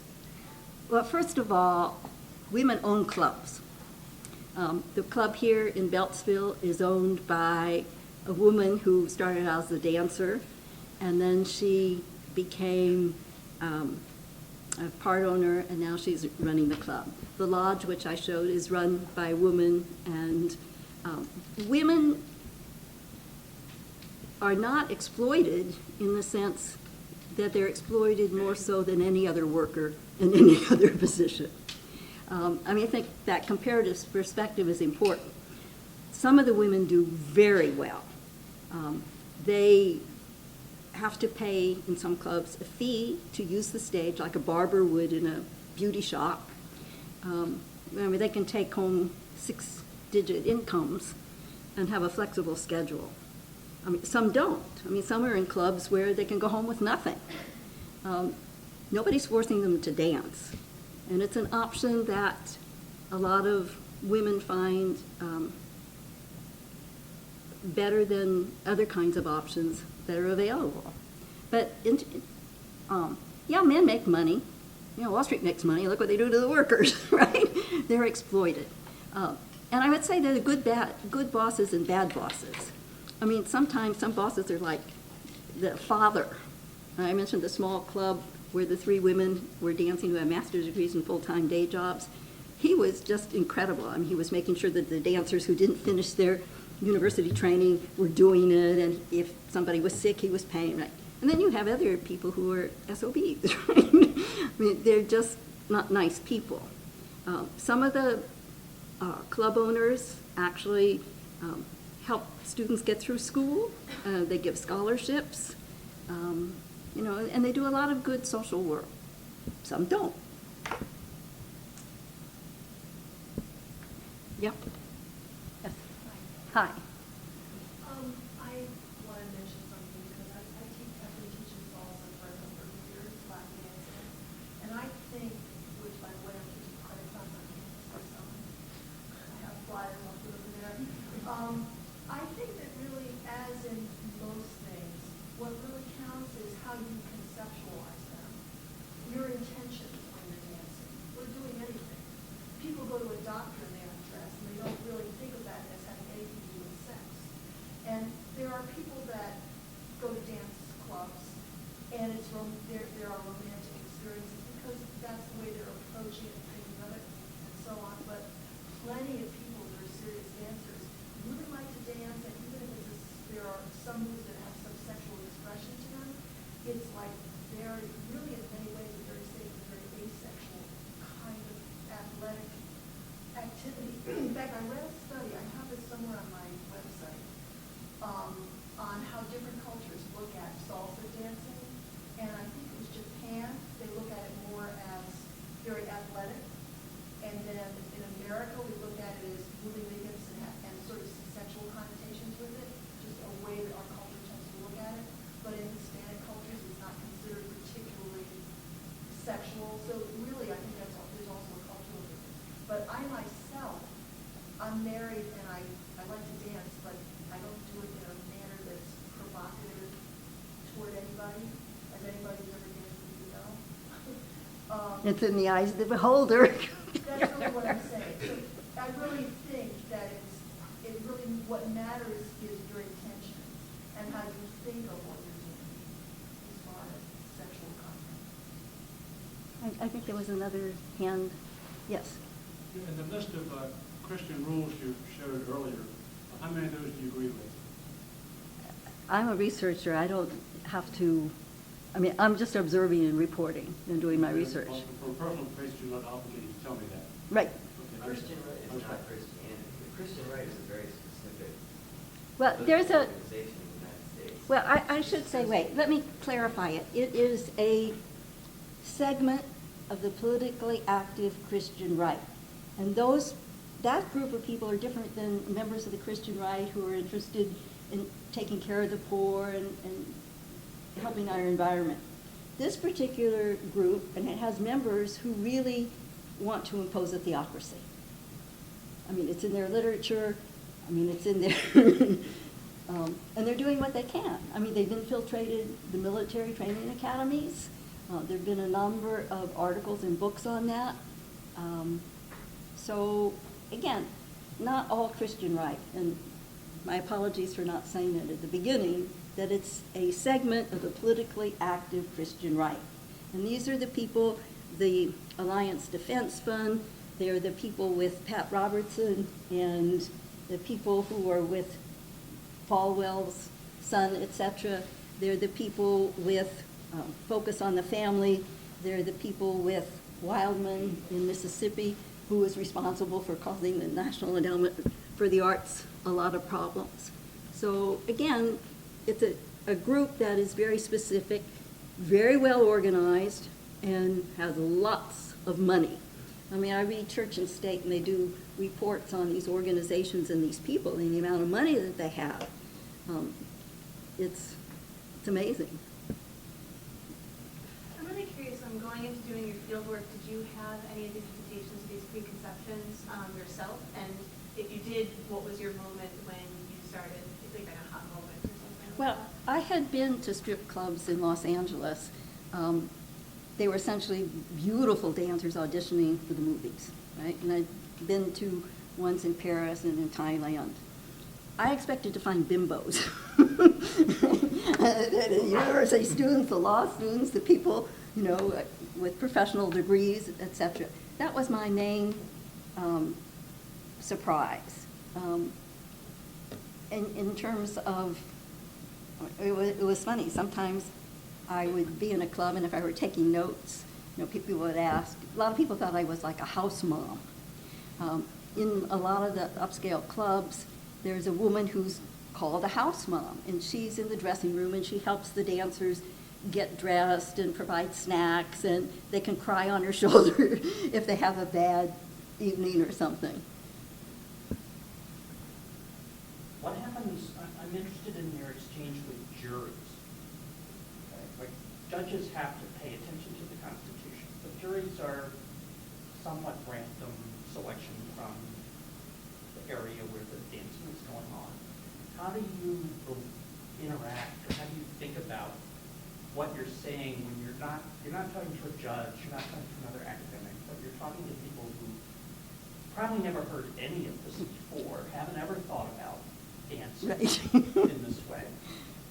Well, first of all, women own clubs. The club here in Beltsville is owned by a woman who started out as a dancer, and then she became a part owner, and now she's running the club. The lodge, which I showed, is run by a woman, and women are not exploited in the sense that they're exploited more so than any other worker in any other position. I think that comparative perspective is important. Some of the women do very well. They have to pay, in some clubs, a fee to use the stage, like a barber would in a beauty shop. They can take home 6-digit incomes and have a flexible schedule. Some don't. Some are in clubs where they can go home with nothing. Nobody's forcing them to dance. And it's an option that a lot of women find better than other kinds of options that are available. But, men make money. Wall Street makes money. Look what they do to the workers, right? They're exploited. And I would say there are good bosses and bad bosses. Sometimes some bosses are like the father. I mentioned the small club where the 3 women were dancing who had master's degrees and full-time day jobs. He was just incredible. He was making sure that the dancers who didn't finish their university training were doing it, and if somebody was sick, he was paying, right? And then you have other people who are SOBs, right? They're just not nice people. Some of the club owners actually help students get through school. They give scholarships, and they do a lot of good social work. Some don't. Yep. Yes. Hi. I want to mention something because I've been teaching salsa for a number of years, Latin dancing, and I think, which by the way I'm teaching quite a class on campus, so I have flyers up over there. I think that really, as in most things, what really counts is how you conceptualize them. Your intentions when you're dancing, or doing anything. People go to a doctor and they undress, and they don't really think of that as having anything to do with sex. And there are people that go to dance clubs, and there are romantic experiences because that's the way they're approaching it and thinking of it, and so on. But plenty of people that are serious dancers really like to dance, and even if there are some moves that have some sexual expression to them, it's like they're really in many ways a very safe and very asexual kind of athletic activity. In fact, I read a study, I have this somewhere on my website, on how different cultures look at salsa dancing, and I think it was Japan, they look at it more as very athletic, and then in America we look at it as moving the hips and sort of sexual connotations with it, just a way that our culture tends to look at it, but in Hispanic cultures it's not considered particularly sexual, so really I think there's also a cultural difference. But I myself, I'm married and I like to dance, but I don't do it in a manner that's provocative toward anybody, as anybody who's ever danced with me know. It's in the eyes of the beholder. That's really what I'm saying. So I really think that what matters is your intention and how you think of what you're doing as far as sexual content. I think there was another hand. Yes. In the list of Christian rules you showed earlier, how many of those do you agree with? I'm a researcher. I don't have to, I'm just observing and reporting and doing my research. Well, for a personal basis, you're not obligated to tell me that. Right. Okay, Christian right is not Christianity. The Christian right is a very specific Well, there's a, organization in the United States. well, I should say, wait, let me clarify it. It is a segment of the politically active Christian right. And that group of people are different than members of the Christian right who are interested in taking care of the poor and helping our environment. This particular group, and it has members who really want to impose a theocracy. I mean, it's in their literature. I mean, it's in their, and they're doing what they can. I mean, they've infiltrated the military training academies. There have been a number of articles and books on that. So, again, not all Christian right, and my apologies for not saying it at the beginning, that it's a segment of the politically active Christian right. And these are the people, the Alliance Defense Fund, they're the people with Pat Robertson, and the people who are with Falwell's son, etc. They're the people with Focus on the Family. They're the people with Wildman in Mississippi, who was responsible for causing the National Endowment for the Arts a lot of problems. So again, it's a group that is very specific, very well organized, and has lots of money. I mean, I read Church and State, and they do reports on these organizations and these people and the amount of money that they have. It's amazing. I'm really curious, going into doing your field work, did you have any of these hesitations, these preconceptions yourself? And if you did, what was your moment when you started, like an aha moment or something? Well, I had been to strip clubs in Los Angeles. They were essentially beautiful dancers auditioning for the movies, right? And I'd been to ones in Paris and in Thailand. I expected to find bimbos. The university students, the law students, the people, you know, with professional degrees, etc. That was my main surprise. In terms of, it was funny. Sometimes I would be in a club, and if I were taking notes, you know, people would ask. A lot of people thought I was like a house mom. In a lot of the upscale clubs, there's a woman who's called a house mom, and she's in the dressing room, and she helps the dancers get dressed and provide snacks, and they can cry on her shoulder if they have a bad evening or something. What happens, I'm interested in your exchange with juries. Okay? Like, judges have to pay attention to the Constitution, but juries are somewhat random selection from the area where the dancing is going on. How do you interact, or how do you think about what you're saying when you're not talking to a judge, you're not talking to another academic, but you're talking to people who probably never heard any of this before, haven't ever thought about dancing Right. in this way?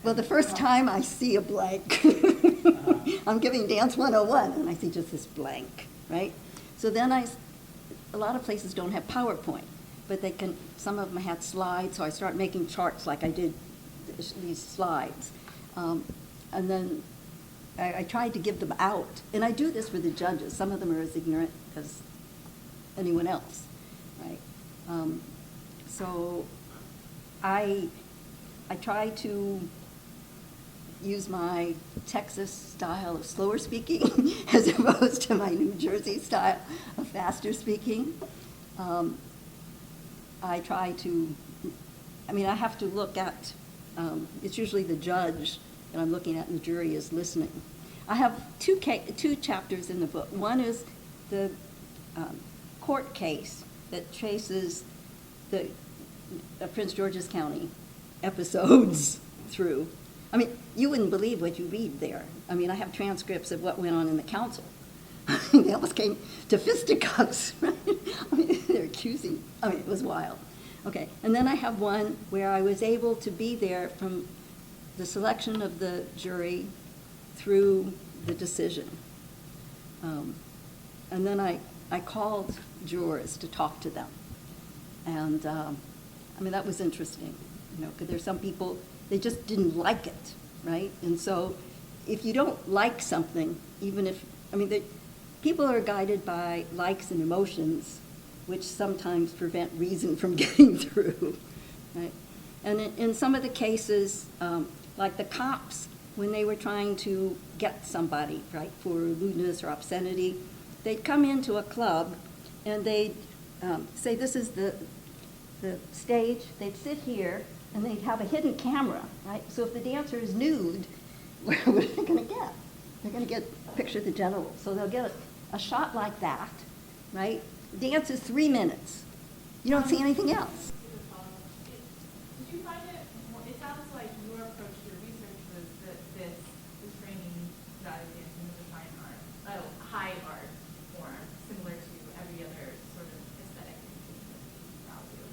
Well, the first time I see a blank, I'm giving Dance 101, and I see just this blank, right? So then a lot of places don't have PowerPoint, but they can, some of them had slides, so I start making charts like I did these slides. And then I tried to give them out, and I do this for the judges. Some of them are as ignorant as anyone else, right? So I try to use my Texas style of slower speaking as opposed to my New Jersey style of faster speaking. I try to, I mean, I have to look at, it's usually the judge that I'm looking at and the jury is listening. I have two chapters in the book. One is the court case that traces the Prince George's County episodes through. I mean, you wouldn't believe what you read there. I mean, I have transcripts of what went on in the council. They almost came to fisticuffs, right? I mean, they're accusing, I mean, it was wild. Okay, and then I have one where I was able to be there from the selection of the jury through the decision. And then I called jurors to talk to them. And, I mean, that was interesting, you know, because there's some people, they just didn't like it, right? And so if you don't like something, even if, I mean, people are guided by likes and emotions, which sometimes prevent reason from getting through, right? And in some of the cases, like the cops, when they were trying to get somebody, right, for lewdness or obscenity, they'd come into a club and they'd say, this is the stage, they'd sit here, and they'd have a hidden camera, right? So if the dancer is nude, what are they going to get? They're going to get, picture the genitals. So they'll get a shot like that, right? Dance is 3 minutes. You don't see anything else. Did you find it more, it sounds like your approach to your research was that this is framing exotic dancing as a high art form, similar to every other sort of aesthetic value.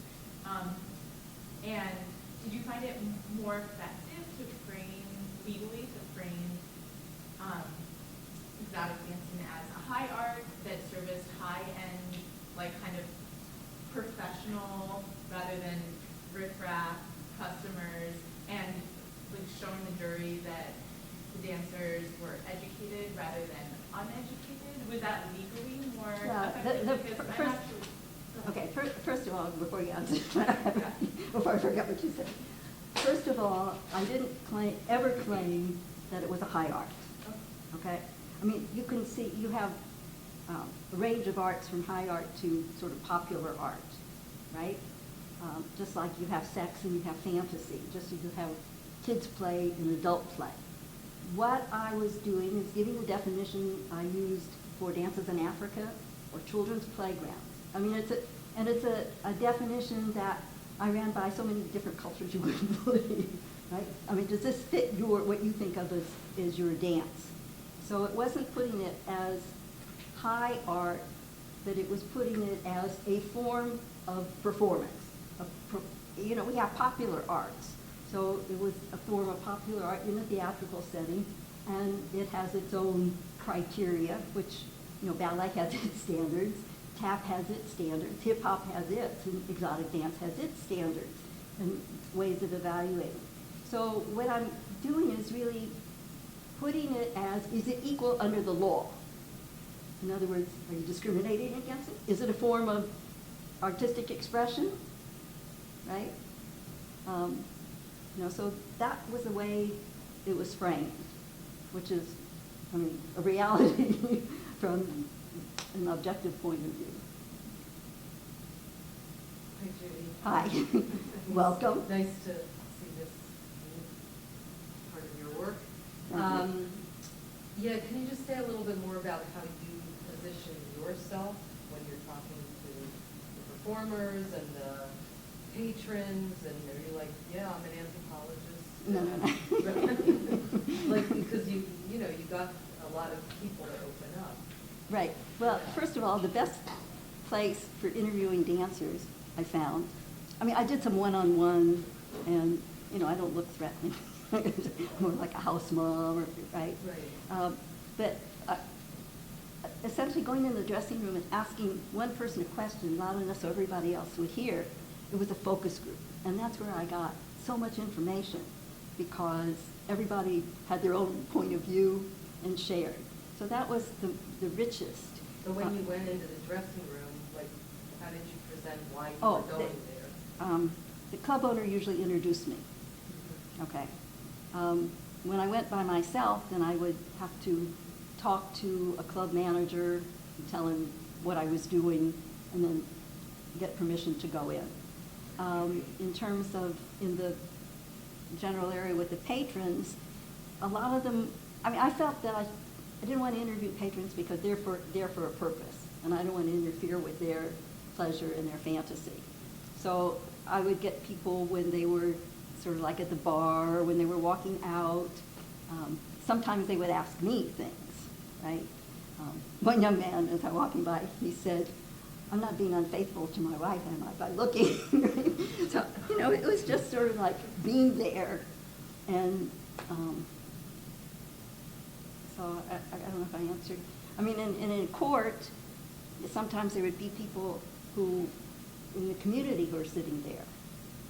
And did you find it more effective to frame, legally, to frame exotic dancing as a high art that serviced high-end, like kind of professional rather than riffraff customers, and like showing the jury that the dancers were educated rather than uneducated? Was that legally more Yeah, effective? Because I'm first- actually, Okay, first of all, before you answer, before I forget what you said. First of all, I didn't ever claim that it was a high art, okay? I mean, you can see, you have a range of arts from high art to sort of popular art, right? Just like you have sex and you have fantasy, just as you have kids play and adult play. What I was doing is giving the definition I used for dances in Africa or children's playgrounds. I mean, it's a definition that I ran by so many different cultures you wouldn't believe, right? I mean, does this fit what you think of as your dance? So it wasn't putting it as high art, but it was putting it as a form of performance. You know, we have popular arts. So it was a form of popular art in a theatrical setting, and it has its own criteria, which, you know, ballet has its standards, tap has its standards, hip hop has its, and exotic dance has its standards and ways of evaluating. So what I'm doing is really putting it as, is it equal under the law? In other words, are you discriminating against it? Is it a form of artistic expression, right? You know, so that was the way it was framed, which is, I mean, a reality from an objective point of view. Hi, Judy. Hi, welcome. Nice to see this part of your work. Thank you. Yeah, can you just say a little bit more about how you position yourself when you're talking to the performers and the patrons, and are you like, yeah, I'm an anthropologist? No. Like, because you know, you got a lot of people to open up. Right. Well, first of all, the best place for interviewing dancers, I found, I mean, I did some one-on-one, and, you know, I don't look threatening. More like a house mom, right? Right. But essentially going in the dressing room and asking one person a question loud enough so everybody else would hear, it was a focus group. And that's where I got so much information, because everybody had their own point of view and shared. So that was the richest. So when you went into the dressing room, like, how did you present why you Oh, were going there? The club owner usually introduced me. Okay. When I went by myself, then I would have to talk to a club manager and tell him what I was doing, and then get permission to go in. In terms of in the general area with the patrons, a lot of them, I mean, I felt that I didn't want to interview patrons because they're for a purpose, and I don't want to interfere with their pleasure and their fantasy. So I would get people when they were sort of like at the bar, when they were walking out. Sometimes they would ask me things, right? One young man, as I was walking by, he said, "I'm not being unfaithful to my wife, am I, by looking?" So, you know, it was just sort of like being there. And so I don't know if I answered. I mean, in court, sometimes there would be people who, in the community, who are sitting there,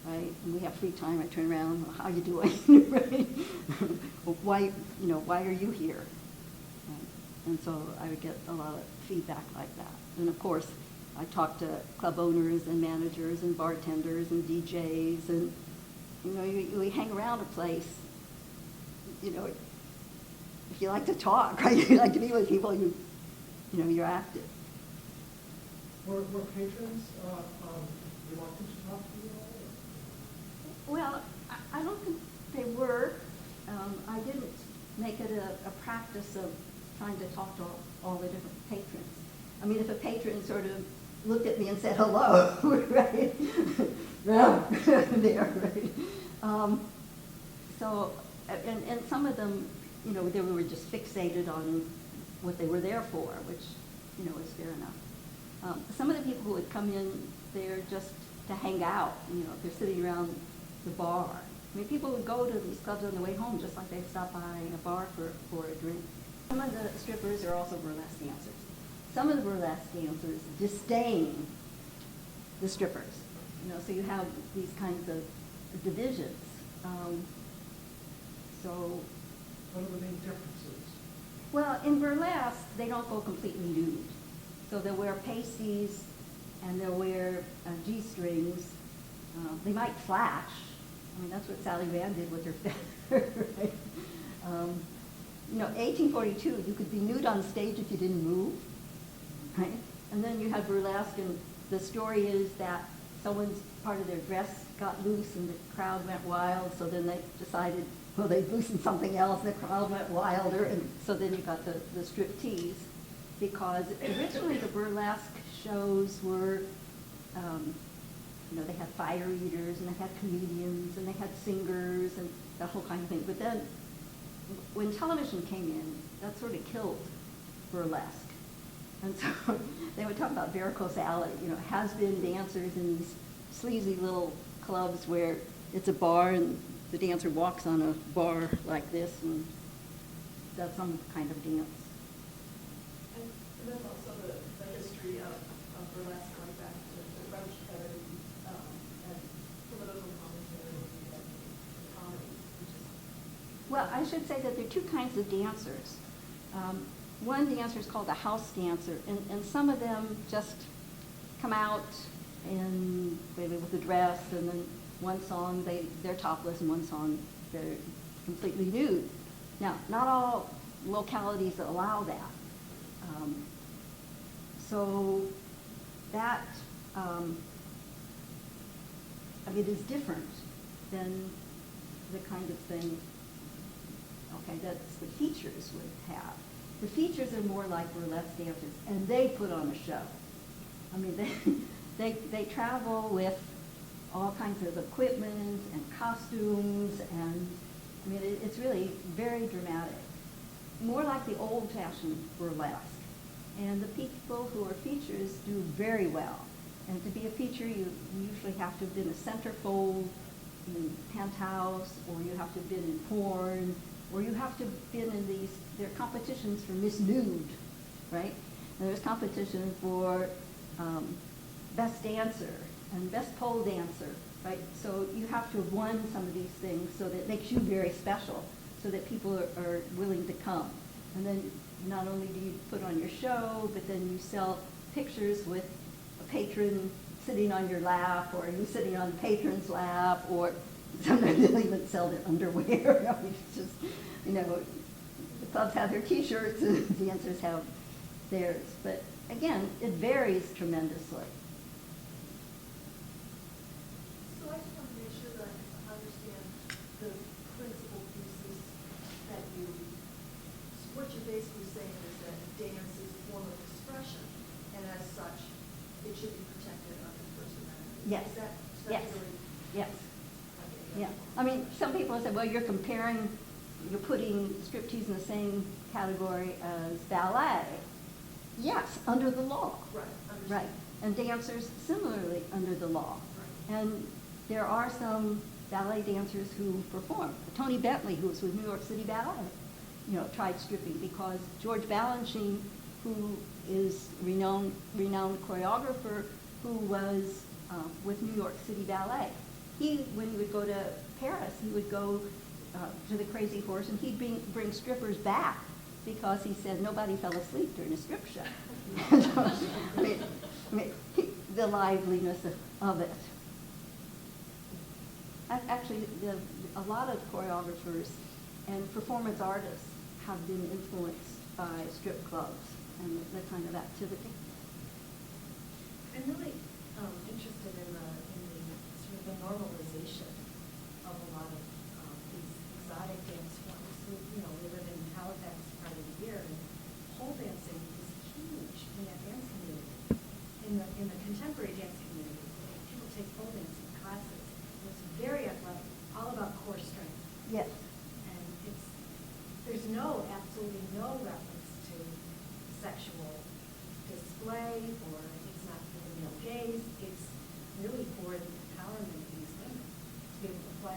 right? And we have free time. I turn around, "Well, how you doing?" Right? Why are you here? And so I would get a lot of feedback like that. And of course, I talked to club owners and managers and bartenders and DJs, and, you know, you hang around a place, you know, if you like to talk, right? You like to be with people, you know, you're active. Were patrons reluctant to talk to you at all? Well, I don't think they were. I didn't make it a practice of trying to talk to all the different patrons. I mean, if a patron sort of looked at me and said hello, right? There, right? So, and some of them, you know, they were just fixated on what they were there for, which, you know, is fair enough. Some of the people who would come in there just to hang out, you know, they're sitting around the bar. I mean, people would go to these clubs on the way home just like they'd stop by a bar for a drink. Some of the strippers are also burlesque dancers. Some of the burlesque dancers disdain the strippers. You know, so you have these kinds of divisions. So, What are the main differences? well, in burlesque, they don't go completely nude. So they'll wear pasties and they'll wear G-strings. They might flash. I mean, that's what Sally Rand did with her feather, right? You know, 1842, you could be nude on stage if you didn't move, right? And then you had burlesque, and the story is that someone's part of their dress got loose and the crowd went wild, so then they decided, well, they'd loosen something else, and the crowd went wilder, and so then you got the strip tease, because originally the burlesque shows were, you know, they had fire eaters, and they had comedians, and they had singers, and that whole kind of thing. But then, when television came in, that sort of killed burlesque. And so they would talk about varicose alley, you know, has-been dancers in these sleazy little clubs where it's a bar and the dancer walks on a bar like this and does some kind of dance. And that's also the history of burlesque going back to the French Kevin and political commentary and comedy, which is. Well, I should say that there are two kinds of dancers. One dancer is called a house dancer, and some of them just come out in maybe with a dress, and then one song they're topless, and one song they're completely nude. Now, not all localities allow that. So that, I mean, is different than the kind of thing, okay, that the features would have. The features are more like burlesque dancers, and they put on a show. I mean, they travel with all kinds of equipment and costumes, and I mean, it's really very dramatic. More like the old-fashioned burlesque. And the people who are features do very well. And to be a feature, you usually have to have been a centerfold in Penthouse, or you have to have been in porn, or you have to have been in these, there are competitions for Miss Nude, right? And there's competition for best dancer and best pole dancer, right? So you have to have won some of these things so that it makes you very special, so that people are willing to come. And then not only do you put on your show, but then you sell pictures with a patron sitting on your lap, or you sitting on the patron's lap, or sometimes they'll even sell their underwear. I mean, it's just, you know, the clubs have their T-shirts and the dancers have theirs. But again, it varies tremendously. So I just want to make sure that I understand the principal pieces that you, so what you're basically saying is that dance is a form of expression, and as such, it should be protected under the First Amendment. Yes. Is that Yes. really? Yes. Okay, Yeah. I mean, some people say, well, you're putting striptease in the same category as ballet. Yes, under the law. Right, understood. Right. And dancers similarly under the law. Right. And there are some ballet dancers who perform. Tony Bentley, who was with New York City Ballet, you know, tried stripping because George Balanchine, who is renowned choreographer, who was with New York City Ballet, when he would go to Paris, he would go to the Crazy Horse, and he'd bring strippers back because he said nobody fell asleep during a strip show. I mean, the liveliness of it. Actually, a lot of choreographers and performance artists have been influenced by strip clubs and that kind of activity. I'm really interested in the sort of the normalization of a lot of these exotic dance forms. So, you know, we live in Halifax part of the year, and pole dancing is huge in that dance community. In the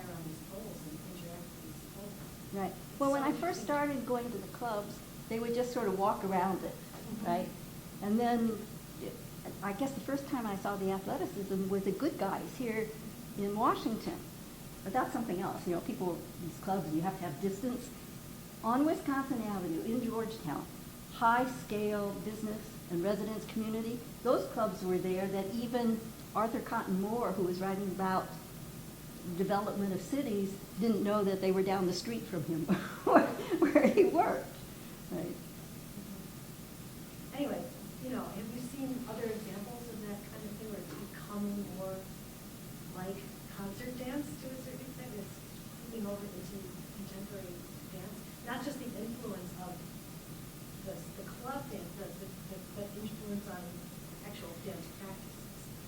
fire on these poles and interact with these poles. Right. Well, when I So first interesting. started going to the clubs, they would just sort of walk around it, right? And then, I guess the first time I saw the athleticism was the Good Guys here in Washington. But that's something else, you know, people, these clubs, you have to have distance. On Wisconsin Avenue in Georgetown, high-scale business and residence community, those clubs were there that even Arthur Cotton Moore, who was writing about development of cities, didn't know that they were down the street from him where he worked. Right. Anyway, you know, have you seen other examples of that kind of thing where it's becoming more like concert dance to a certain extent? It's moving over into contemporary dance, not just the influence of the club dance, but influence on actual dance practices.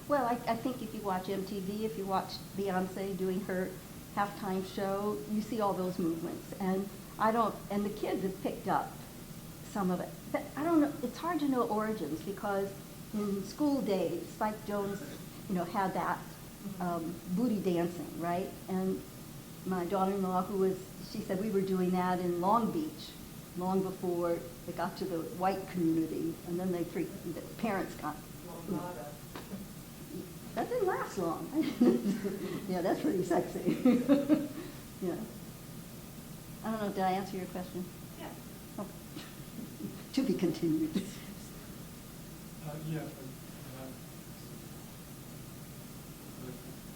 Well, I think if you watch MTV, if you watch Beyonce doing her halftime show, you see all those movements. And and the kids have picked up some of it. But I don't know, it's hard to know origins because in school days, Spike Jones, you know, had that booty dancing, right? And my daughter-in-law, she said we were doing that in Long Beach long before it got to the white community, and then the parents got. Lambada. That didn't last long. Yeah, that's pretty sexy. Yeah. I don't know, did I answer your question? Yeah. Oh. To be continued. Yeah.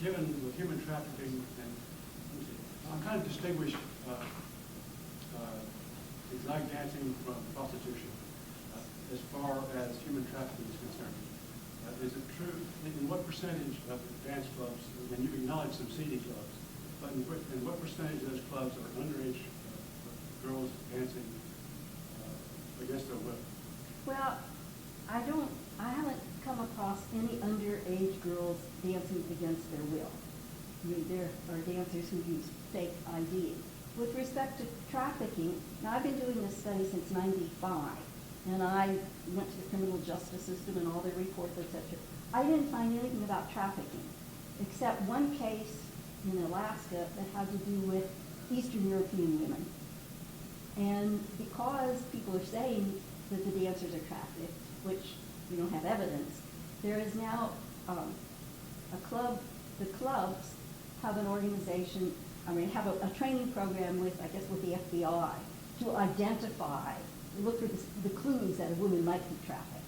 Given the human trafficking, and I'm trying to distinguish exotic dancing from prostitution as far as human trafficking is concerned. Is it true, in what percentage of the dance clubs, and you acknowledge some seedy clubs, but in what percentage of those clubs are underage girls dancing against their will? Well, I haven't come across any underage girls dancing against their will. I mean, there are dancers who use fake ID. With respect to trafficking, now I've been doing this study since '95, and I went to the criminal justice system and all their reports, etc. I didn't find anything about trafficking, except one case in Alaska that had to do with Eastern European women. And because people are saying that the dancers are trafficked, which we don't have evidence, there is now a club, the clubs have an organization, have a training program with the FBI to identify, look for the clues that a woman might be trafficked.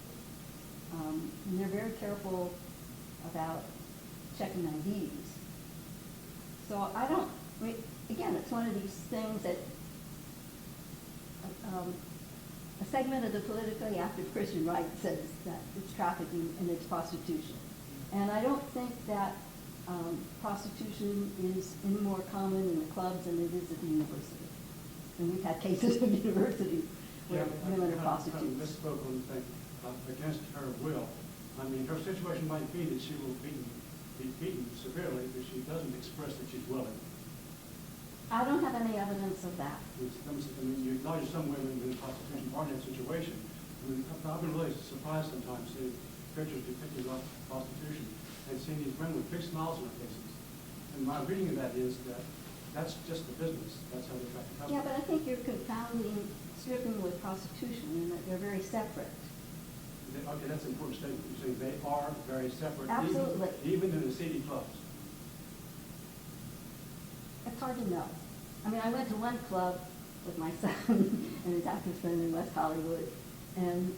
And they're very careful about checking IDs. So again, it's one of these things that a segment of the politically active Christian right says that it's trafficking and it's prostitution. And I don't think that prostitution is any more common in the clubs than it is at the university. And we've had cases of universities where women are prostitutes. I misspoke on the thing against her will. I mean, her situation might be that she will be beaten severely if she doesn't express that she's willing. I don't have any evidence of that. I mean, you acknowledge some women in prostitution are in that situation. I mean, I've been really surprised sometimes seeing pictures depicting prostitution and seeing these women with big smiles on their faces. And my reading of that is that that's just the business. That's how they attract customers. Yeah, but I think you're confounding stripping with prostitution and that they're very separate. Okay, that's an important statement. You're saying they are very separate. Absolutely. Even in the seedy clubs. It's hard to know. I mean, I went to one club with my son and his actress friend in West Hollywood, and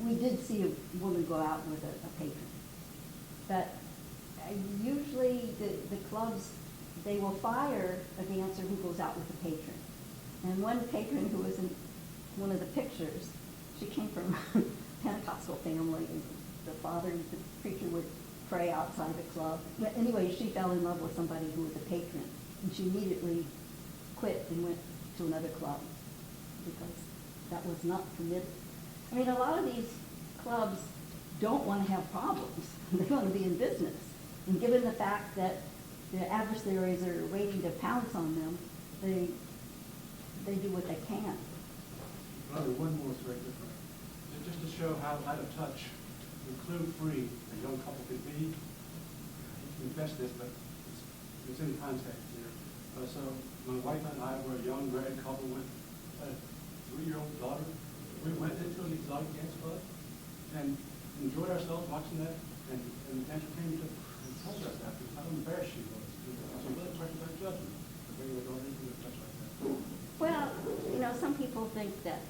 we did see a woman go out with a patron. But usually the clubs, they will fire a dancer who goes out with a patron. And one patron who was in one of the pictures, she came from a Pentecostal family, and the father, the preacher, would pray outside the club. But anyway, she fell in love with somebody who was a patron, and she immediately quit and went to another club because that was not permitted. I mean, a lot of these clubs don't want to have problems. They want to be in business. And given the fact that the adversaries are waiting to pounce on them, they do what they can. Brother, one more is very different. Just to show how out of touch and clue-free a young couple could be, I hate to confess this, but it's in context here. So my wife and I were a young married couple with a 3-year-old daughter. We went into an exotic dance club and enjoyed ourselves watching that, and the dancer came to and told us after how embarrassed she was. She really questioned our judgment, the way we were going into a place like that. Well, you know, some people think that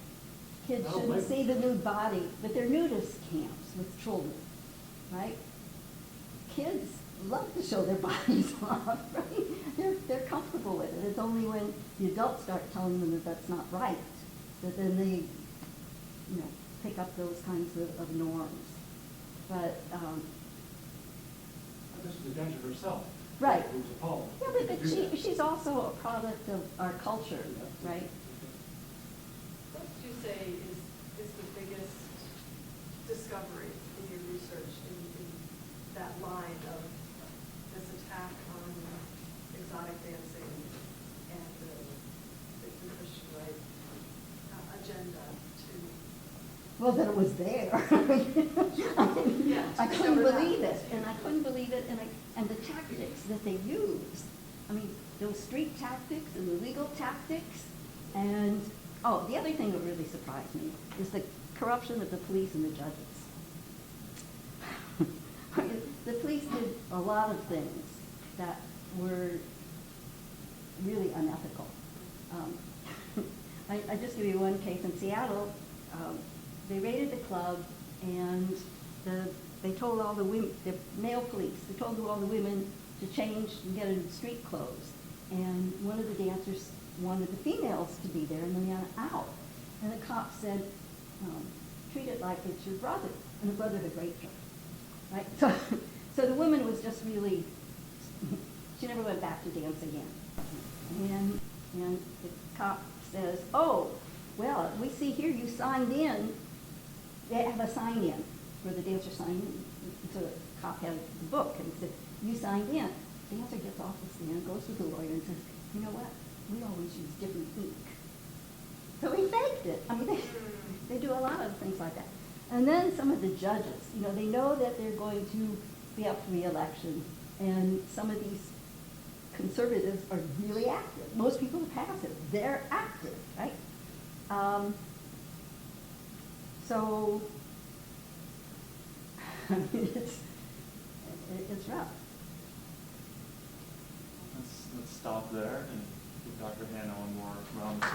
kids I don't shouldn't blame see the nude body, but they're nudist camps with children, right? Kids love to show their bodies off, right? They're comfortable with it. It's only when the adults start telling them that that's not right that then they, you know, pick up those kinds of norms. But, This was the dancer herself. Right. Who was appalled. yeah, to but do that. she's also a product of our culture, right? What would you say is the biggest discovery in your research in that line of this attack on exotic dancing and the Christian right agenda to? Well, that it was there. Yeah, I to couldn't discover that. believe it, and I couldn't believe it, and the tactics that they used. I mean, those street tactics and the legal tactics, and, oh, the other thing that really surprised me is the corruption of the police and the judges. I mean, the police did a lot of things that were really unethical. I just give you one case in Seattle. They raided the club, and they told all the women, the male police, they told all the women to change and get into street clothes. And one of the dancers wanted the females to be there and the men out. And the cop said, treat it like it's your brother. And the brother had raped her. Right? So the woman was just really, she never went back to dance again. And the cop says, oh, well, we see here you signed in. They have a sign-in where the dancer signed in. So the cop had the book and said, you signed in. The dancer gets off the stand, goes to the lawyer and says, you know what? We always use different ink. So he faked it. I mean, they do a lot of things like that. And then some of the judges, you know, they know that they're going to be up for re-election, and some of these conservatives are really active. Most people are passive. They're active, right? So, I mean, it's rough. Let's stop there and give Dr. Hanna one more round of